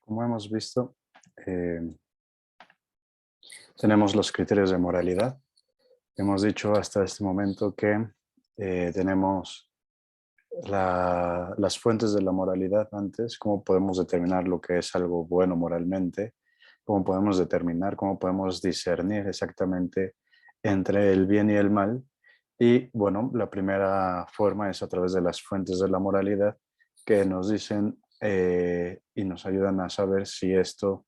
Como hemos visto, eh, tenemos los criterios de moralidad. Hemos dicho hasta este momento que tenemos las fuentes de la moralidad antes, cómo podemos determinar lo que es algo bueno moralmente, cómo podemos discernir exactamente entre el bien y el mal. Y bueno, la primera forma es a través de las fuentes de la moralidad que nos dicen y nos ayudan a saber si esto,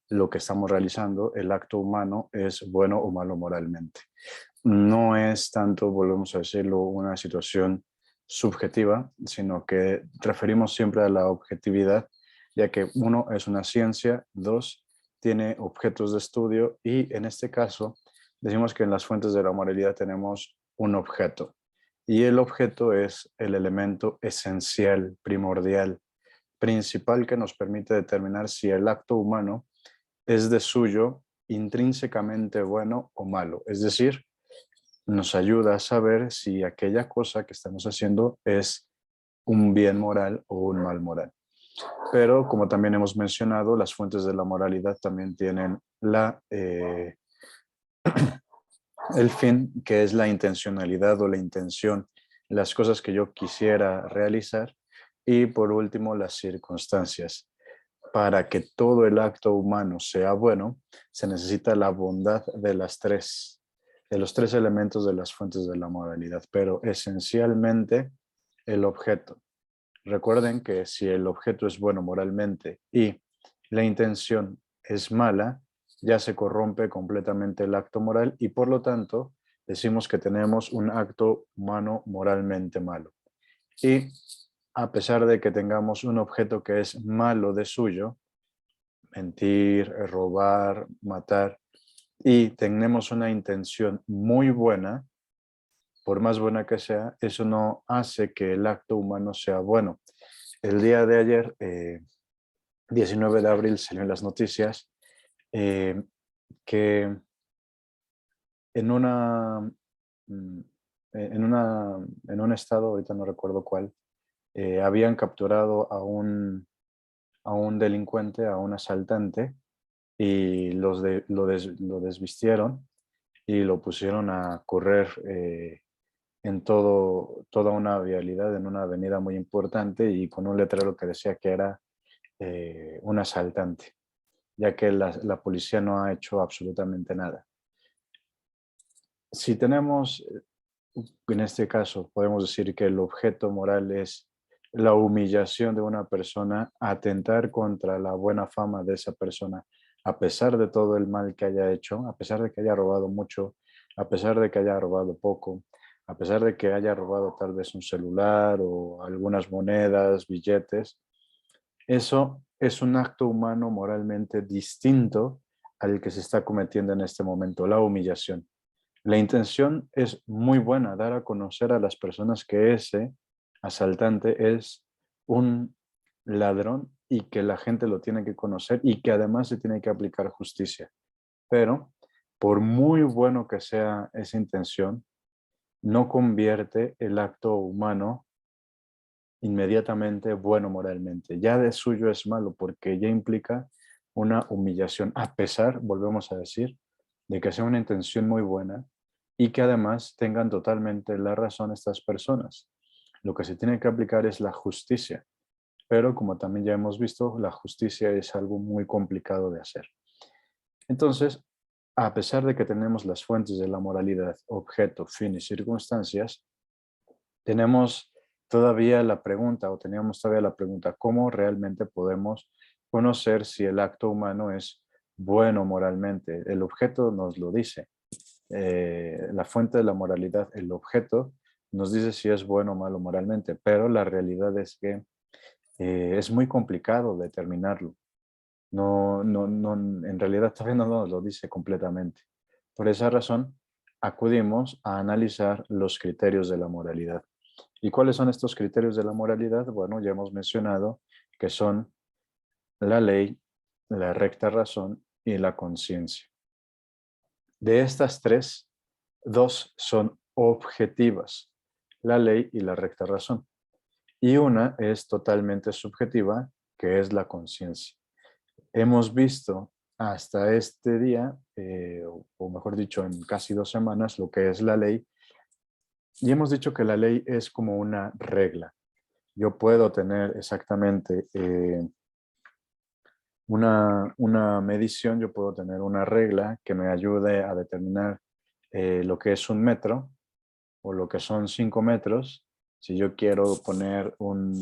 lo que estamos realizando, el acto humano, es bueno o malo moralmente. No es tanto, volvemos a decirlo, una situación subjetiva, sino que referimos siempre a la objetividad, ya que uno es una ciencia, dos, tiene objetos de estudio y en este caso decimos que en las fuentes de la moralidad tenemos un objeto y el objeto es el elemento esencial, primordial, principal que nos permite determinar si el acto humano es de suyo intrínsecamente bueno o malo, es decir, nos ayuda a saber si aquella cosa que estamos haciendo es un bien moral o un mal moral. Pero como también hemos mencionado, las fuentes de la moralidad también tienen el fin, que es la intencionalidad o la intención, las cosas que yo quisiera realizar. Y por último, las circunstancias. Para que todo el acto humano sea bueno, se necesita la bondad de los tres elementos de las fuentes de la moralidad, pero esencialmente el objeto. Recuerden que si el objeto es bueno moralmente y la intención es mala, ya se corrompe completamente el acto moral y por lo tanto decimos que tenemos un acto humano moralmente malo. Y a pesar de que tengamos un objeto que es malo de suyo, mentir, robar, matar, y tenemos una intención muy buena, por más buena que sea, eso no hace que el acto humano sea bueno. El día de ayer, 19 de abril, salió en las noticias eh, que en mm, en un estado, ahorita no recuerdo cuál, habían capturado a un delincuente, a un asaltante, y lo desvistieron y lo pusieron a correr en toda una vialidad, en una avenida muy importante y con un letrero que decía que era un asaltante, ya que la policía no ha hecho absolutamente nada. Si tenemos, en este caso, podemos decir que el objeto moral es la humillación de una persona, atentar contra la buena fama de esa persona, a pesar de todo el mal que haya hecho, a pesar de que haya robado mucho, a pesar de que haya robado poco, a pesar de que haya robado tal vez un celular o algunas monedas, billetes. Eso es un acto humano moralmente distinto al que se está cometiendo en este momento, la humillación. La intención es muy buena, dar a conocer a las personas que ese asaltante es un ladrón y que la gente lo tiene que conocer y que además se tiene que aplicar justicia. Pero por muy bueno que sea esa intención, no convierte el acto humano inmediatamente bueno moralmente. Ya de suyo es malo porque ya implica una humillación, a pesar, volvemos a decir, de que sea una intención muy buena y que además tengan totalmente la razón estas personas. Lo que se tiene que aplicar es la justicia, pero como también ya hemos visto, la justicia es algo muy complicado de hacer. Entonces, a pesar de que tenemos las fuentes de la moralidad, objeto, fin y circunstancias, tenemos todavía la pregunta, o teníamos todavía la pregunta, ¿cómo realmente podemos conocer si el acto humano es bueno moralmente? El objeto nos lo dice. La fuente de la moralidad, el objeto, nos dice si es bueno o malo moralmente, pero la realidad es que es muy complicado determinarlo. En realidad todavía no nos lo dice completamente. Por esa razón, acudimos a analizar los criterios de la moralidad. ¿Y cuáles son estos criterios de la moralidad? Bueno, ya hemos mencionado que son la ley, la recta razón y la conciencia. De estas tres, dos son objetivas, la ley y la recta razón. Y una es totalmente subjetiva, que es la conciencia. hemos visto hasta este día, o mejor dicho, en casi 2 semanas, lo que es la ley, y hemos dicho que la ley es como una regla. Yo puedo tener exactamente una medición, yo puedo tener una regla que me ayude a determinar lo que es 1 metro o lo que son 5 metros. Si yo quiero poner un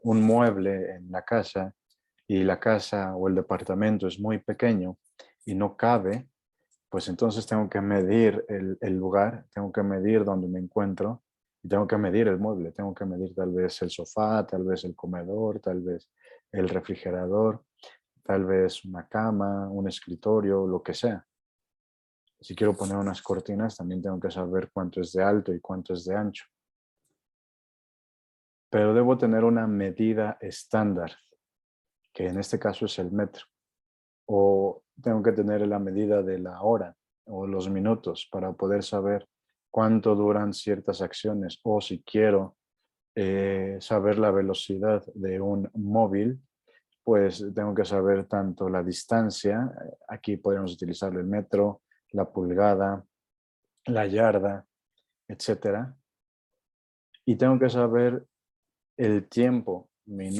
mueble en la casa y la casa o el departamento es muy pequeño y no cabe, pues entonces tengo que medir el lugar, tengo que medir dónde me encuentro y tengo que medir el mueble, tengo que medir tal vez el sofá, tal vez el comedor, tal vez el refrigerador, tal vez una cama, un escritorio, lo que sea. Si quiero poner unas cortinas, también tengo que saber cuánto es de alto y cuánto es de ancho. Pero debo tener una medida estándar, que en este caso es el metro. O tengo que tener la medida de la hora o los minutos para poder saber cuánto duran ciertas acciones. O si quiero saber la velocidad de un móvil, pues tengo que saber tanto la distancia, aquí podemos utilizar el metro, la pulgada, la yarda, etcétera. Y tengo que saber el tiempo,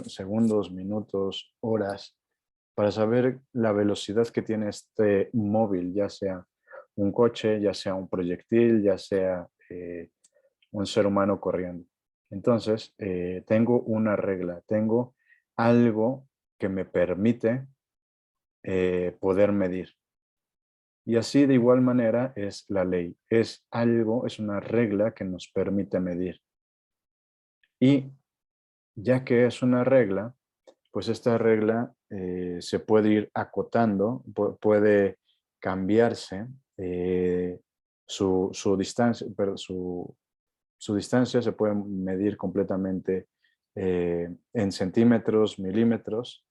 segundos, minutos, horas, para saber la velocidad que tiene este móvil, ya sea un coche, ya sea un proyectil, ya sea un ser humano corriendo. Entonces, tengo una regla, tengo algo que me permite poder medir. Y así de igual manera es la ley. Es algo, es una regla que nos permite medir. Y ya que es una regla, pues esta regla se puede ir acotando, puede cambiarse su distancia, pero su distancia se puede medir completamente en centímetros, milímetros,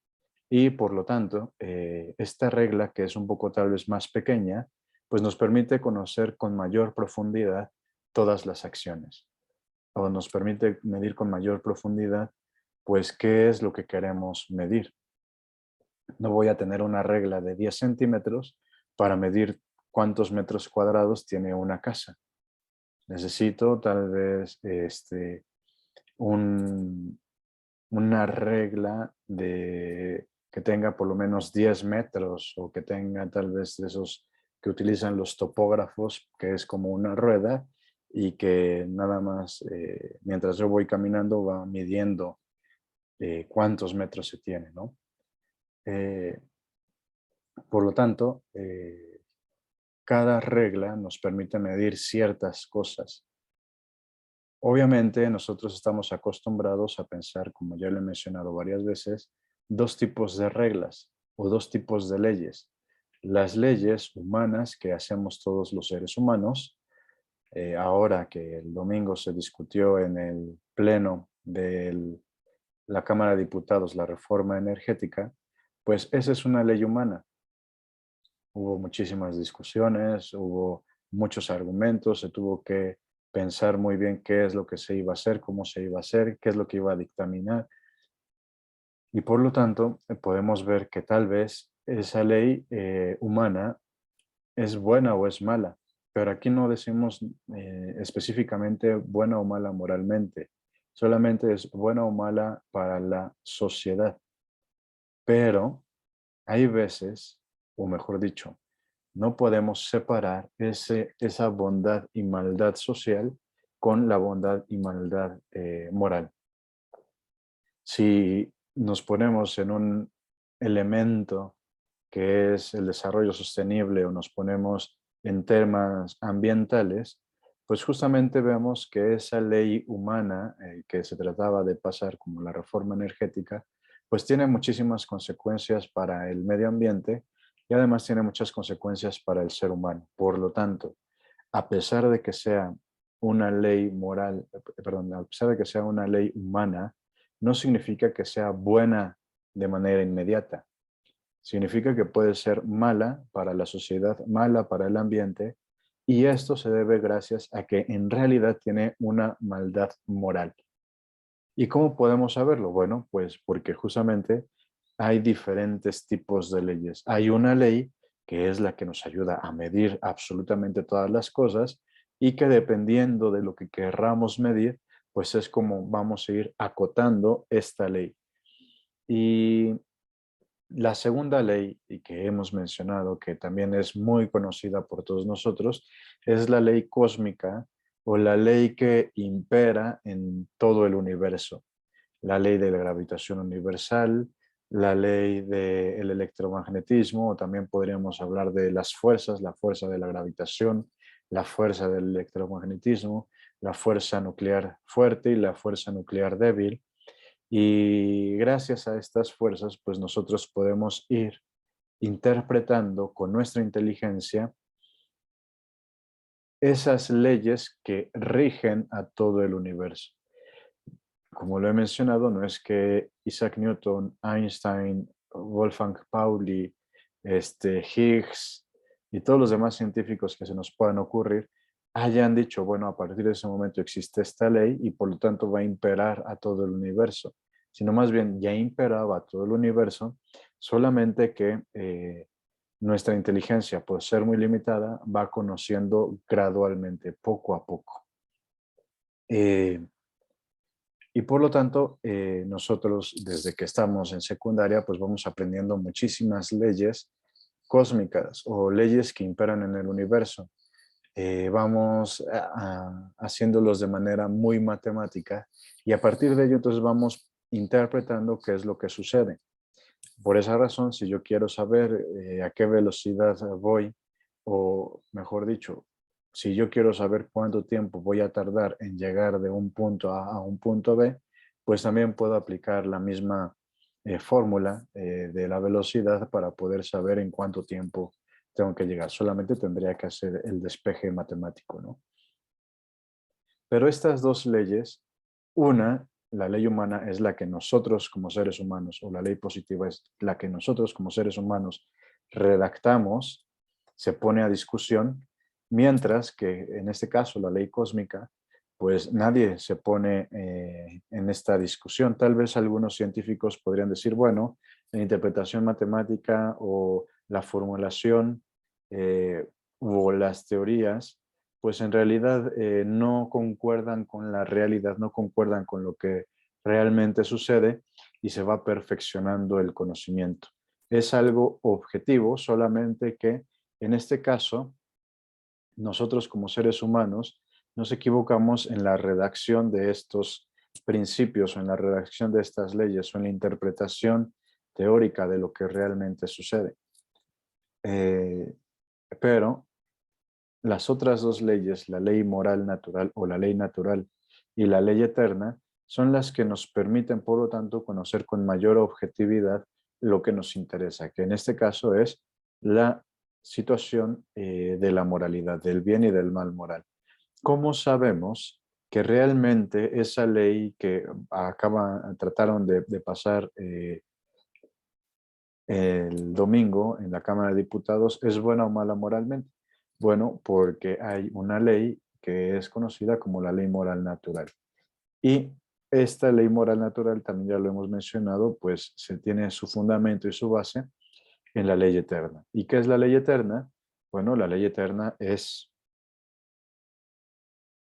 y por lo tanto, esta regla, que es un poco tal vez más pequeña, pues nos permite conocer con mayor profundidad todas las acciones, o nos permite medir con mayor profundidad, pues, qué es lo que queremos medir. No voy a tener una regla de 10 centímetros para medir cuántos metros cuadrados tiene una casa. Necesito tal vez un, una regla que tenga por lo menos 10 metros o que tenga tal vez de esos que utilizan los topógrafos, que es como una rueda y que nada más mientras yo voy caminando va midiendo cuántos metros se tiene, ¿no? Eh, por lo tanto, cada regla nos permite medir ciertas cosas. Obviamente nosotros estamos acostumbrados a pensar, como ya lo he mencionado varias veces, dos tipos de reglas o dos tipos de leyes. Las leyes humanas que hacemos todos los seres humanos, ahora que el domingo se discutió en el pleno de la Cámara de Diputados la reforma energética, pues esa es una ley humana. Hubo muchísimas discusiones, hubo muchos argumentos, se tuvo que pensar muy bien qué es lo que se iba a hacer, cómo se iba a hacer, qué es lo que iba a dictaminar. Y por lo tanto, podemos ver que tal vez esa ley humana es buena o es mala, pero aquí no decimos específicamente buena o mala moralmente, solamente es buena o mala para la sociedad. Pero hay veces, o mejor dicho, no podemos separar esa bondad y maldad social con la bondad y maldad moral. Si nos ponemos en un elemento que es el desarrollo sostenible o nos ponemos en temas ambientales, pues justamente vemos que esa ley humana que se trataba de pasar como la reforma energética, pues tiene muchísimas consecuencias para el medio ambiente y además tiene muchas consecuencias para el ser humano. Por lo tanto, a pesar de que sea una ley moral, perdón, a pesar de que sea una ley humana, no significa que sea buena de manera inmediata. Significa que puede ser mala para la sociedad, mala para el ambiente, y esto se debe gracias a que en realidad tiene una maldad moral. ¿Y cómo podemos saberlo? Bueno, pues porque justamente hay diferentes tipos de leyes. Hay una ley que es la que nos ayuda a medir absolutamente todas las cosas y que dependiendo de lo que querramos medir, pues es como vamos a ir acotando esta ley. Y la segunda ley, y que hemos mencionado, que también es muy conocida por todos nosotros, es la ley cósmica o la ley que impera en todo el universo. La ley de la gravitación universal, la ley del electromagnetismo, o también podríamos hablar de las fuerzas, la fuerza de la gravitación, la fuerza del electromagnetismo, la fuerza nuclear fuerte y la fuerza nuclear débil. Y gracias a estas fuerzas, pues nosotros podemos ir interpretando con nuestra inteligencia esas leyes que rigen a todo el universo. Como lo he mencionado, no es que Isaac Newton, Einstein, Wolfgang Pauli, Higgs y todos los demás científicos que se nos puedan ocurrir hayan dicho, bueno, a partir de ese momento existe esta ley y por lo tanto va a imperar a todo el universo, sino más bien ya imperaba a todo el universo, solamente que nuestra inteligencia, por ser muy limitada, va conociendo gradualmente, poco a poco. Y por lo tanto, nosotros desde que estamos en secundaria, pues vamos aprendiendo muchísimas leyes cósmicas o leyes que imperan en el universo. Vamos haciéndolos de manera muy matemática y a partir de ello entonces vamos interpretando qué es lo que sucede. Por esa razón, si yo quiero saber a qué velocidad voy, o mejor dicho, si yo quiero saber cuánto tiempo voy a tardar en llegar de un punto A a un punto B, pues también puedo aplicar la misma fórmula de la velocidad para poder saber en cuánto tiempo tengo que llegar. Solamente tendría que hacer el despeje matemático, ¿no? Pero estas dos leyes, una, la ley humana es la que nosotros como seres humanos, o la ley positiva es la que nosotros como seres humanos redactamos, se pone a discusión, mientras que en este caso la ley cósmica, pues nadie se pone en esta discusión. Tal vez algunos científicos podrían decir, bueno, la interpretación matemática o la formulación o las teorías pues en realidad no concuerdan con la realidad, no concuerdan con lo que realmente sucede y se va perfeccionando el conocimiento. Es algo objetivo, solamente que en este caso nosotros como seres humanos nos equivocamos en la redacción de estos principios o en la redacción de estas leyes o en la interpretación teórica de lo que realmente sucede. Pero las otras dos leyes, la ley moral natural o la ley natural y la ley eterna, son las que nos permiten, por lo tanto, conocer con mayor objetividad lo que nos interesa, que en este caso es la situación de la moralidad, del bien y del mal moral. ¿Cómo sabemos que realmente esa ley que trataron de pasar el domingo en la Cámara de Diputados es buena o mala moralmente? Bueno, porque hay una ley que es conocida como la ley moral natural. Y esta ley moral natural, también ya lo hemos mencionado, pues se tiene su fundamento y su base en la ley eterna. ¿Y qué es la ley eterna? Bueno, la ley eterna es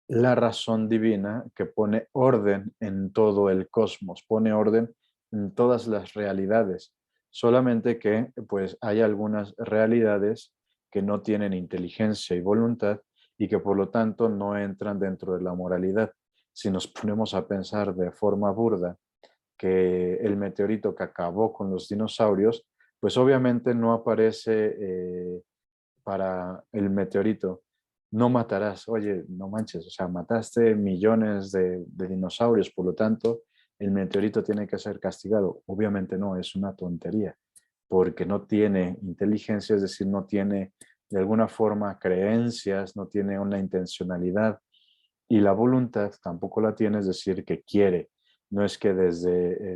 la razón divina que pone orden en todo el cosmos, pone orden en todas las realidades. Solamente que pues hay algunas realidades que no tienen inteligencia y voluntad y que por lo tanto no entran dentro de la moralidad. Si nos ponemos a pensar de forma burda que el meteorito que acabó con los dinosaurios, pues obviamente no aparece para el meteorito, no matarás. Oye, no manches, o sea, mataste millones de dinosaurios, por lo tanto, el meteorito tiene que ser castigado. Obviamente no, es una tontería, porque no tiene inteligencia, es decir, no tiene de alguna forma creencias, no tiene una intencionalidad y la voluntad tampoco la tiene, es decir, que quiere. No es que desde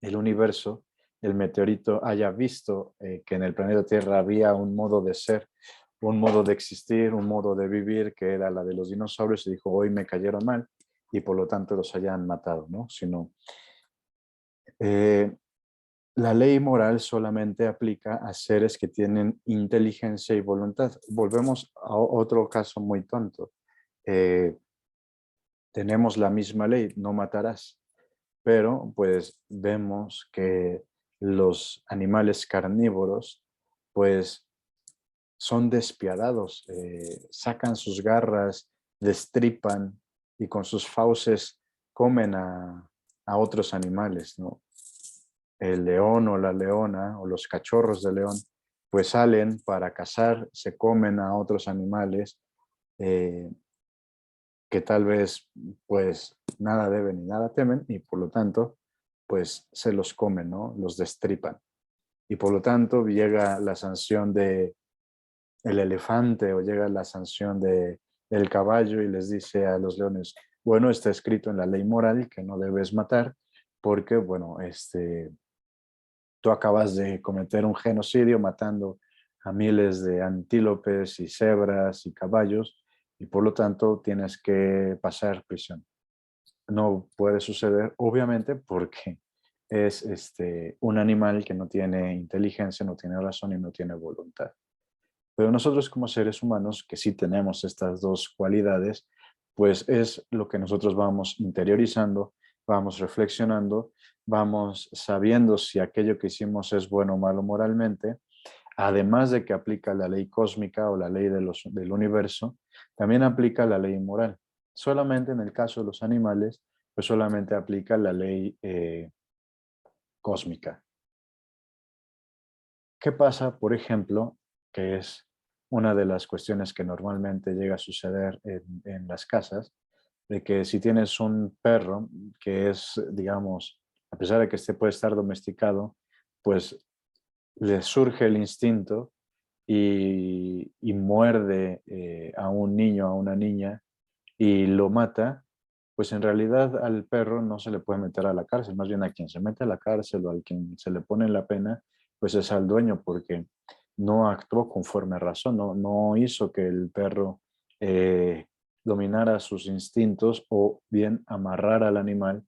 el universo, el meteorito haya visto que en el planeta Tierra había un modo de ser, un modo de existir, un modo de vivir que era la de los dinosaurios y dijo, hoy me cayeron mal y por lo tanto los hayan matado, ¿no? Sino Eh, la ley moral solamente aplica a seres que tienen inteligencia y voluntad. Volvemos a otro caso muy tonto. Eh, tenemos la misma ley, no matarás, pero pues vemos que los animales carnívoros pues son despiadados, sacan sus garras, destripan y con sus fauces comen a otros animales, ¿no? El león o la leona o los cachorros de león pues salen para cazar, se comen a otros animales eh, que tal vez pues nada deben ni nada temen y por lo tanto pues se los comen, ¿no? Los destripan. Y por lo tanto llega la sanción de el elefante o llega la sanción de el caballo y les dice a los leones, bueno, está escrito en la ley moral que no debes matar porque, bueno, tú acabas de cometer un genocidio matando a miles de antílopes y cebras y caballos y por lo tanto tienes que pasar prisión. No puede suceder, obviamente, porque es un animal que no tiene inteligencia, no tiene razón y no tiene voluntad. Pero nosotros como seres humanos, que sí tenemos estas dos cualidades, pues es lo que nosotros vamos interiorizando, vamos reflexionando, vamos sabiendo si aquello que hicimos es bueno o malo moralmente, además de que aplica la ley cósmica o la ley del universo, también aplica la ley moral. Solamente en el caso de los animales, pues solamente aplica la ley cósmica. ¿Qué pasa, por ejemplo, que es una de las cuestiones que normalmente llega a suceder en las casas, de que si tienes un perro que es, digamos, a pesar de que este puede estar domesticado, pues le surge el instinto y muerde a un niño, a una niña, y lo mata, pues en realidad al perro no se le puede meter a la cárcel, más bien a quien se mete a la cárcel o a quien se le pone la pena, pues es al dueño porque no actuó conforme a razón, no hizo que el perro eh, dominara sus instintos o bien amarrara al animal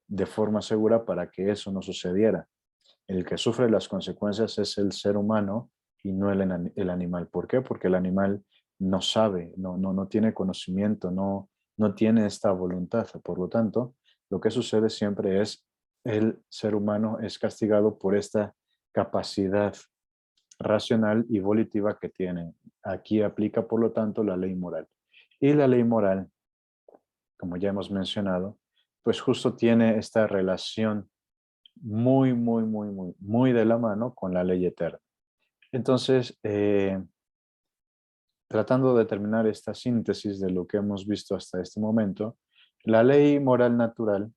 de forma segura para que eso no sucediera. El que sufre las consecuencias es el ser humano y no el animal. ¿Por qué? Porque el animal no sabe, no tiene conocimiento, no tiene esta voluntad. Por lo tanto, lo que sucede siempre es el ser humano es castigado por esta capacidad racional y volitiva que tiene. Aquí aplica, por lo tanto, la ley moral. Y la ley moral, como ya hemos mencionado, pues justo tiene esta relación muy de la mano con la ley eterna. Entonces, tratando de terminar esta síntesis de lo que hemos visto hasta este momento, la ley moral natural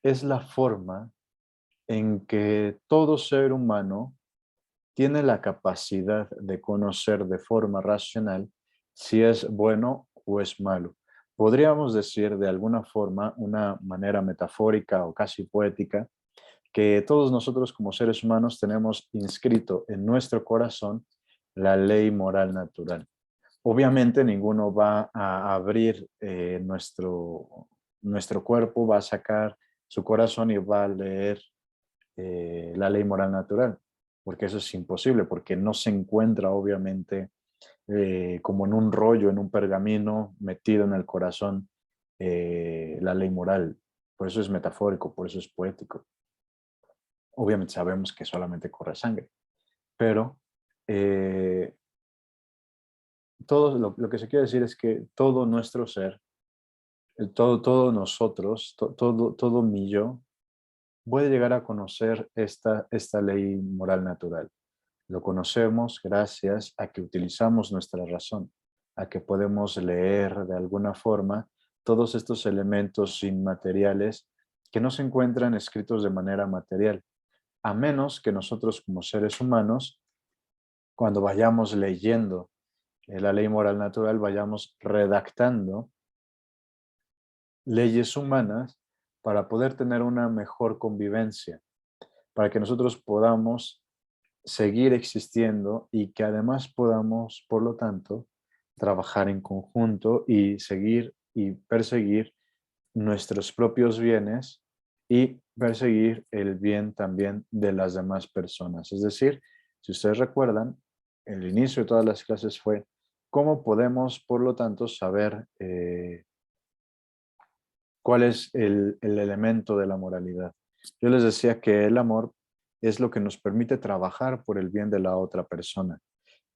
es la forma en que todo ser humano tiene la capacidad de conocer de forma racional si es bueno o es malo. Podríamos decir de alguna forma, una manera metafórica o casi poética, que todos nosotros como seres humanos tenemos inscrito en nuestro corazón la ley moral natural. Obviamente ninguno va a abrir nuestro cuerpo, va a sacar su corazón y va a leer la ley moral natural, porque eso es imposible, porque no se encuentra obviamente como en un rollo, en un pergamino metido en el corazón la ley moral. Por eso es metafórico, por eso es poético. Obviamente sabemos que solamente corre sangre, pero eh, todo lo que se quiere decir es que todo nuestro ser, todo nosotros, todo mi yo, puede llegar a conocer esta ley moral natural. Lo conocemos gracias a que utilizamos nuestra razón, a que podemos leer de alguna forma todos estos elementos inmateriales que no se encuentran escritos de manera material, a menos que nosotros como seres humanos, cuando vayamos leyendo la ley moral natural, vayamos redactando leyes humanas para poder tener una mejor convivencia, para que nosotros podamos seguir existiendo y que además podamos, por lo tanto, trabajar en conjunto y seguir y perseguir nuestros propios bienes y perseguir el bien también de las demás personas. Es decir, si ustedes recuerdan, el inicio de todas las clases fue cómo podemos, por lo tanto, saber cuál es el elemento de la moralidad. Yo les decía que el amor es lo que nos permite trabajar por el bien de la otra persona.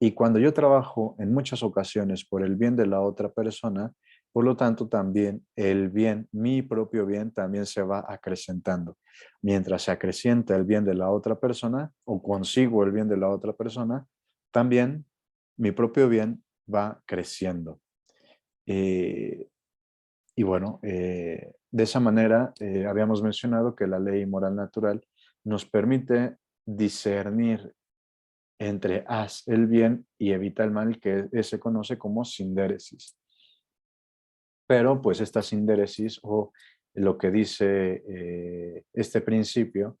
Y cuando yo trabajo en muchas ocasiones por el bien de la otra persona, por lo tanto también el bien, mi propio bien, también se va acrecentando. Mientras se acrecienta el bien de la otra persona o consigo el bien de la otra persona, también mi propio bien va creciendo. Eh, y bueno, de esa manera habíamos mencionado que la ley moral natural nos permite discernir entre haz el bien y evita el mal, que se conoce como sindéresis. Pero pues esta sindéresis o lo que dice este principio,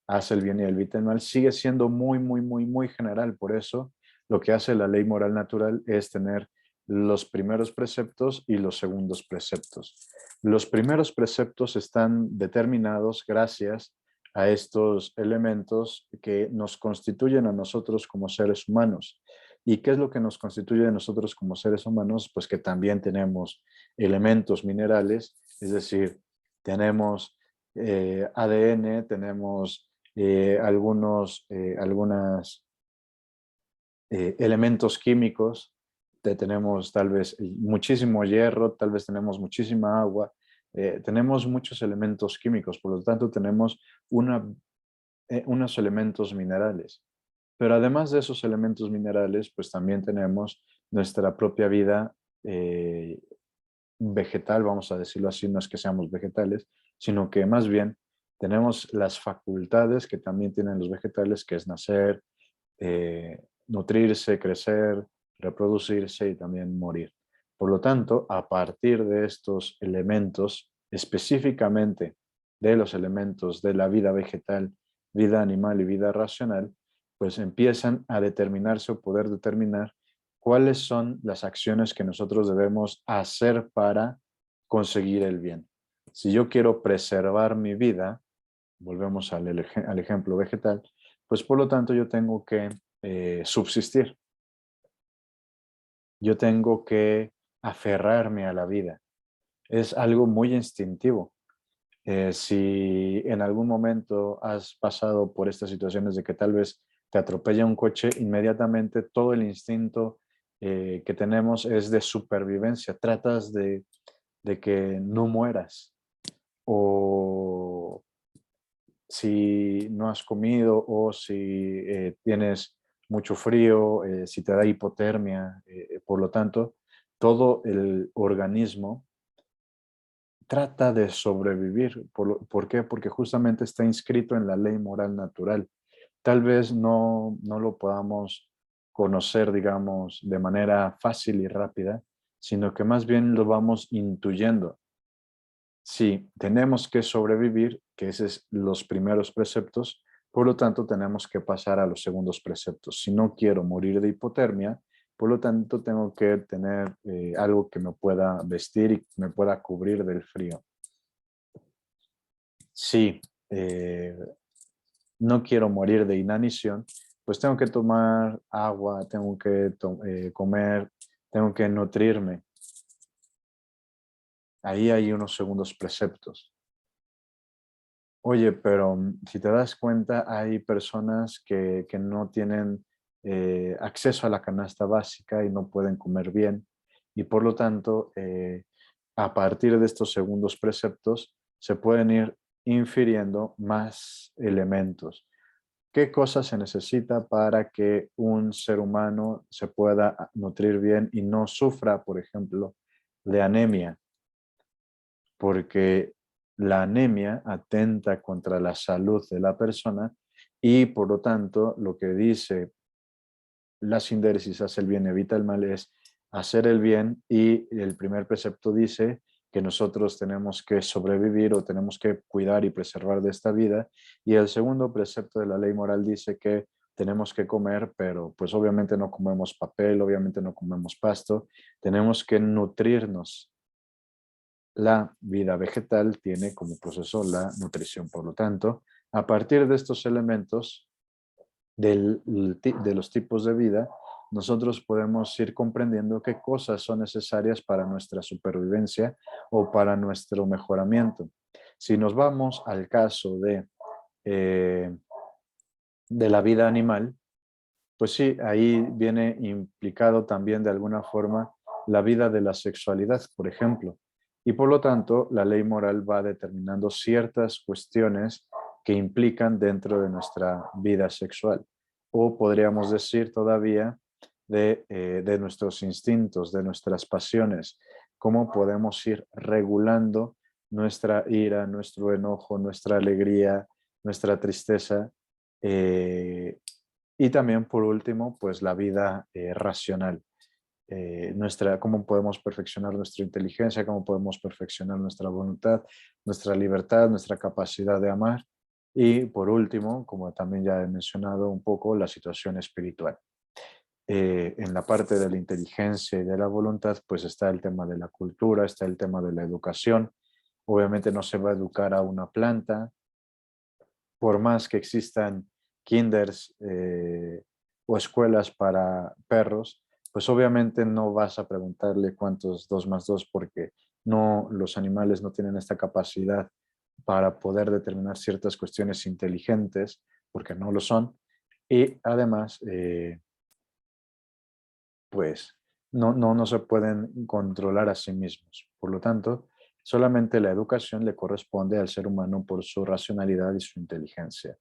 haz el bien y evita el mal, sigue siendo muy, muy, muy, muy general. Por eso lo que hace la ley moral natural es tener los primeros preceptos y los segundos preceptos. Los primeros preceptos están determinados gracias a estos elementos que nos constituyen a nosotros como seres humanos. ¿Y qué es lo que nos constituye a nosotros como seres humanos? Pues que también tenemos elementos minerales, es decir, tenemos ADN, tenemos algunos elementos químicos, tenemos tal vez muchísimo hierro, tal vez tenemos muchísima agua, tenemos muchos elementos químicos, por lo tanto tenemos unos elementos minerales. Pero además de esos elementos minerales, pues también tenemos nuestra propia vida vegetal, vamos a decirlo así, no es que seamos vegetales, sino que más bien tenemos las facultades que también tienen los vegetales, que es nacer, nutrirse, crecer, reproducirse y también morir. Por lo tanto, a partir de estos elementos, específicamente de los elementos de la vida vegetal, vida animal y vida racional, pues empiezan a determinarse o poder determinar cuáles son las acciones que nosotros debemos hacer para conseguir el bien. Si yo quiero preservar mi vida, volvemos al ejemplo vegetal, pues por lo tanto yo tengo que subsistir, yo tengo que aferrarme a la vida. Es algo muy instintivo. Si en algún momento has pasado por estas situaciones de que tal vez te atropella un coche, inmediatamente todo el instinto que tenemos es de supervivencia. Tratas de que no mueras. O si no has comido o si tienes mucho frío, si te da hipotermia, por lo tanto, todo el organismo trata de sobrevivir. ¿Por qué? Porque justamente está inscrito en la ley moral natural. Tal vez no lo podamos conocer, digamos, de manera fácil y rápida, sino que más bien lo vamos intuyendo. Si tenemos que sobrevivir, que esos es los primeros preceptos, por lo tanto tenemos que pasar a los segundos preceptos. Si no quiero morir de hipotermia, por lo tanto tengo que tener algo que me pueda vestir y me pueda cubrir del frío. Si no quiero morir de inanición, pues tengo que tomar agua, tengo que comer, tengo que nutrirme. Ahí hay unos segundos preceptos. Oye, pero si te das cuenta, hay personas que no tienen acceso a la canasta básica y no pueden comer bien. Y por lo tanto, a partir de estos segundos preceptos, se pueden ir infiriendo más elementos. ¿Qué cosas se necesita para que un ser humano se pueda nutrir bien y no sufra, por ejemplo, de anemia? Porque la anemia atenta contra la salud de la persona y por lo tanto lo que dice la sindéresis hace el bien, evita el mal es hacer el bien y el primer precepto dice que nosotros tenemos que sobrevivir o tenemos que cuidar y preservar de esta vida y el segundo precepto de la ley moral dice que tenemos que comer, pero pues obviamente no comemos papel, obviamente no comemos pasto, tenemos que nutrirnos la vida vegetal tiene como proceso la nutrición. Por lo tanto, a partir de estos elementos de los tipos de vida, nosotros podemos ir comprendiendo qué cosas son necesarias para nuestra supervivencia o para nuestro mejoramiento. Si nos vamos al caso eh, de la vida animal, pues sí, ahí viene implicado también de alguna forma la vida de la sexualidad, por ejemplo. Y por lo tanto, la ley moral va determinando ciertas cuestiones que implican dentro de nuestra vida sexual. O podríamos decir todavía de nuestros instintos, de nuestras pasiones, cómo podemos ir regulando nuestra ira, nuestro enojo, nuestra alegría, nuestra tristeza, y también, por último, pues la vida racional. Cómo podemos perfeccionar nuestra inteligencia, cómo podemos perfeccionar nuestra voluntad, nuestra libertad, nuestra capacidad de amar. Y por último, como también ya he mencionado un poco, la situación espiritual. En la parte de la inteligencia y de la voluntad, pues está el tema de la cultura, está el tema de la educación. Obviamente no se va a educar a una planta, por más que existan kinders o escuelas para perros, pues obviamente no vas a preguntarle cuántos 2 más 2 porque no, los animales no tienen esta capacidad para poder determinar ciertas cuestiones inteligentes, porque no lo son. Y además, pues no se pueden controlar a sí mismos. Por lo tanto, solamente la educación le corresponde al ser humano por su racionalidad y su inteligencia.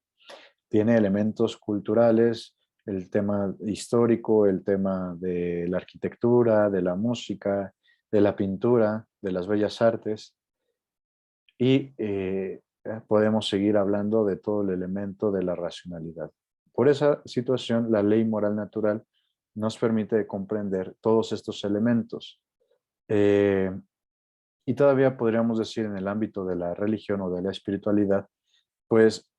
Tiene elementos culturales, el tema histórico, el tema de la arquitectura, de la música, de la pintura, de las bellas artes, y podemos seguir hablando de todo el elemento de la racionalidad. Por esa situación, la ley moral natural nos permite comprender todos estos elementos. Eh, y todavía podríamos decir en el ámbito de la religión o de la espiritualidad, pues,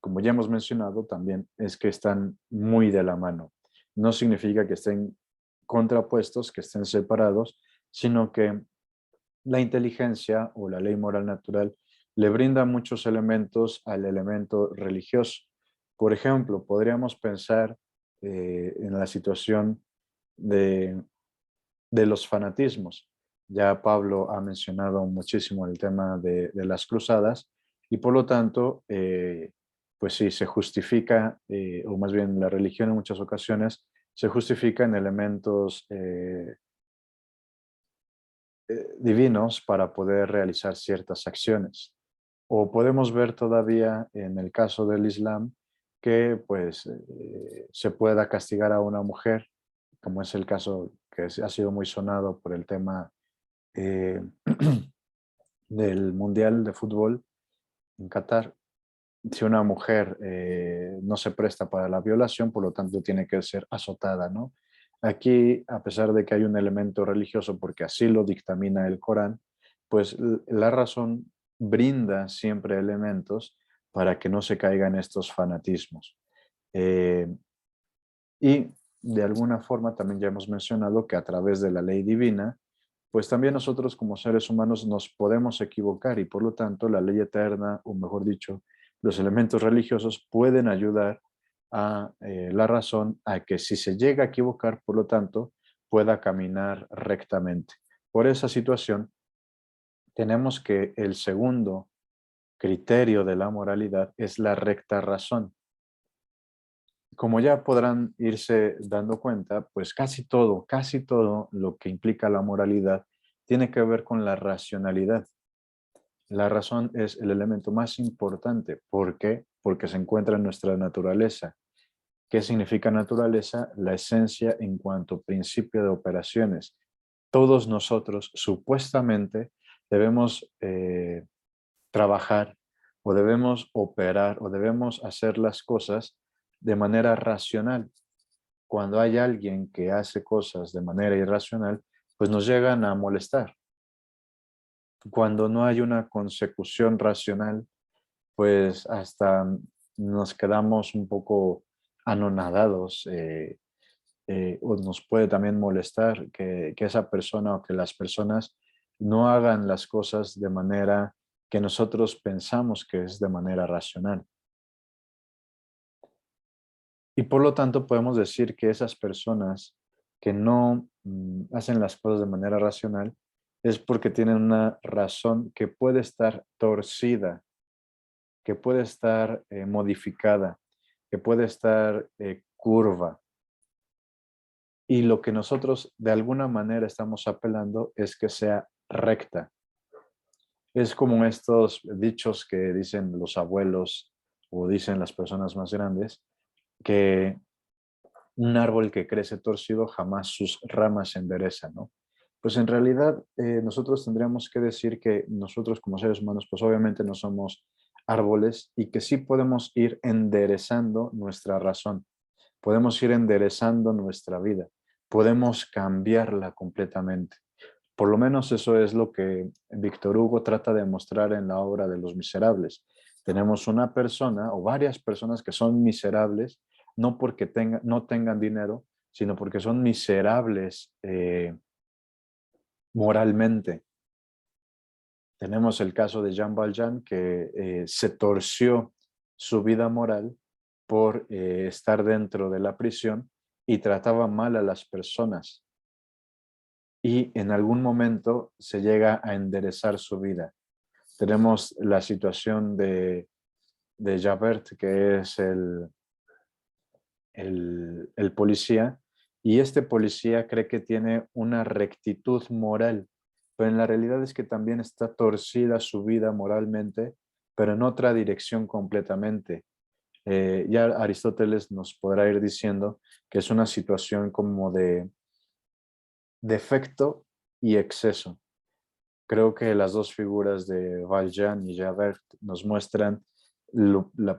como ya hemos mencionado, también es que están muy de la mano. No significa que estén contrapuestos, que estén separados, sino que la inteligencia o la ley moral natural le brinda muchos elementos al elemento religioso. Por ejemplo, podríamos pensar en la situación de, de los fanatismos. Ya Pablo ha mencionado muchísimo el tema de las cruzadas y por lo tanto, pues sí, se justifica, o más bien la religión en muchas ocasiones, se justifica en elementos divinos para poder realizar ciertas acciones. O podemos ver todavía en el caso del Islam que pues se pueda castigar a una mujer, como es el caso que ha sido muy sonado por el tema eh, del Mundial de Fútbol en Qatar. Si una mujer no se presta para la violación, por lo tanto tiene que ser azotada, ¿no? Aquí, a pesar de que hay un elemento religioso, porque así lo dictamina el Corán, pues la razón brinda siempre elementos para que no se caigan estos fanatismos. Eh, y de alguna forma también ya hemos mencionado que a través de la ley divina, pues también nosotros como seres humanos nos podemos equivocar y por lo tanto la ley eterna, o mejor dicho, los elementos religiosos pueden ayudar a la razón a que si se llega a equivocar, por lo tanto, pueda caminar rectamente. Por esa situación, tenemos que el segundo criterio de la moralidad es la recta razón. Como ya podrán irse dando cuenta, pues casi todo lo que implica la moralidad tiene que ver con la racionalidad. La razón es el elemento más importante. ¿Por qué? Porque se encuentra en nuestra naturaleza. ¿Qué significa naturaleza? La esencia en cuanto a principio de operaciones. Todos nosotros supuestamente debemos trabajar o debemos operar o debemos hacer las cosas de manera racional. Cuando hay alguien que hace cosas de manera irracional, pues nos llegan a molestar. Cuando no hay una consecución racional, pues hasta nos quedamos un poco anonadados, o nos puede también molestar que esa persona o que las personas no hagan las cosas de manera que nosotros pensamos que es de manera racional. Y por lo tanto podemos decir que esas personas que no hacen las cosas de manera racional es porque tienen una razón que puede estar torcida, que puede estar modificada, que puede estar curva. Y lo que nosotros de alguna manera estamos apelando es que sea recta. Es como estos dichos que dicen los abuelos o dicen las personas más grandes, que un árbol que crece torcido jamás sus ramas se enderezan, ¿no? Pues en realidad nosotros tendríamos que decir que nosotros como seres humanos pues obviamente no somos árboles y que sí podemos ir enderezando nuestra razón, podemos ir enderezando nuestra vida, podemos cambiarla completamente. Por lo menos eso es lo que Víctor Hugo trata de mostrar en la obra de Los Miserables. Tenemos una persona o varias personas que son miserables, no porque no tengan dinero, sino porque son miserables moralmente. Tenemos el caso de Jean Valjean, que se torció su vida moral por estar dentro de la prisión y trataba mal a las personas. Y en algún momento se llega a enderezar su vida. Tenemos la situación de Javert, que es el policía, y este policía cree que tiene una rectitud moral, pero en la realidad es que también está torcida su vida moralmente, pero en otra dirección completamente. Ya Aristóteles nos podrá ir diciendo que es una situación como de defecto y exceso. Creo que las dos figuras de Valjean y Javert nos muestran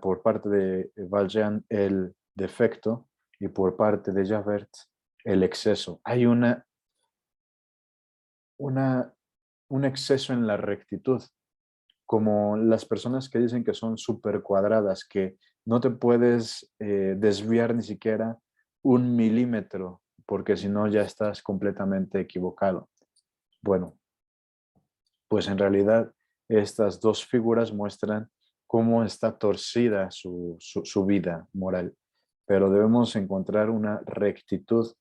por parte de Valjean el defecto y por parte de Javert el exceso. Hay una, un exceso en la rectitud, como las personas que dicen que son súper cuadradas, que no te puedes desviar ni siquiera un milímetro, porque si no ya estás completamente equivocado. Bueno, pues en realidad estas dos figuras muestran cómo está torcida su vida moral, pero debemos encontrar una rectitud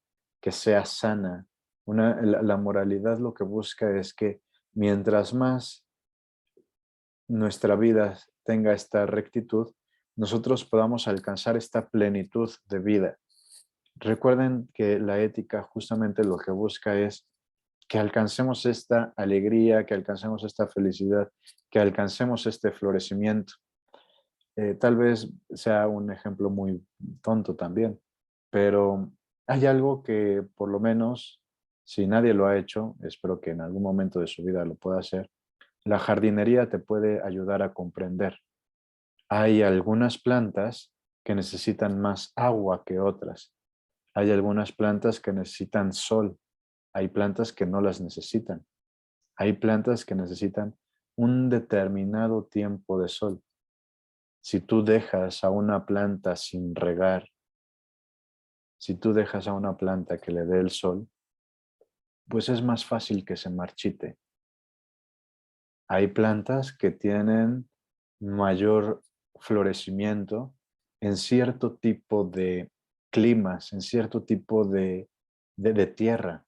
que sea sana. La moralidad lo que busca es que mientras más nuestra vida tenga esta rectitud, nosotros podamos alcanzar esta plenitud de vida. Recuerden que la ética justamente lo que busca es que alcancemos esta alegría, que alcancemos esta felicidad, que alcancemos este florecimiento. Tal vez sea un ejemplo muy tonto también, pero hay algo que por lo menos, si nadie lo ha hecho, espero que en algún momento de su vida lo pueda hacer, la jardinería te puede ayudar a comprender. Hay algunas plantas que necesitan más agua que otras. Hay algunas plantas que necesitan sol. Hay plantas que no las necesitan. Hay plantas que necesitan un determinado tiempo de sol. Si tú dejas a una planta sin regar, si tú dejas a una planta que le dé el sol, pues es más fácil que se marchite. Hay plantas que tienen mayor florecimiento en cierto tipo de climas, en cierto tipo de tierra.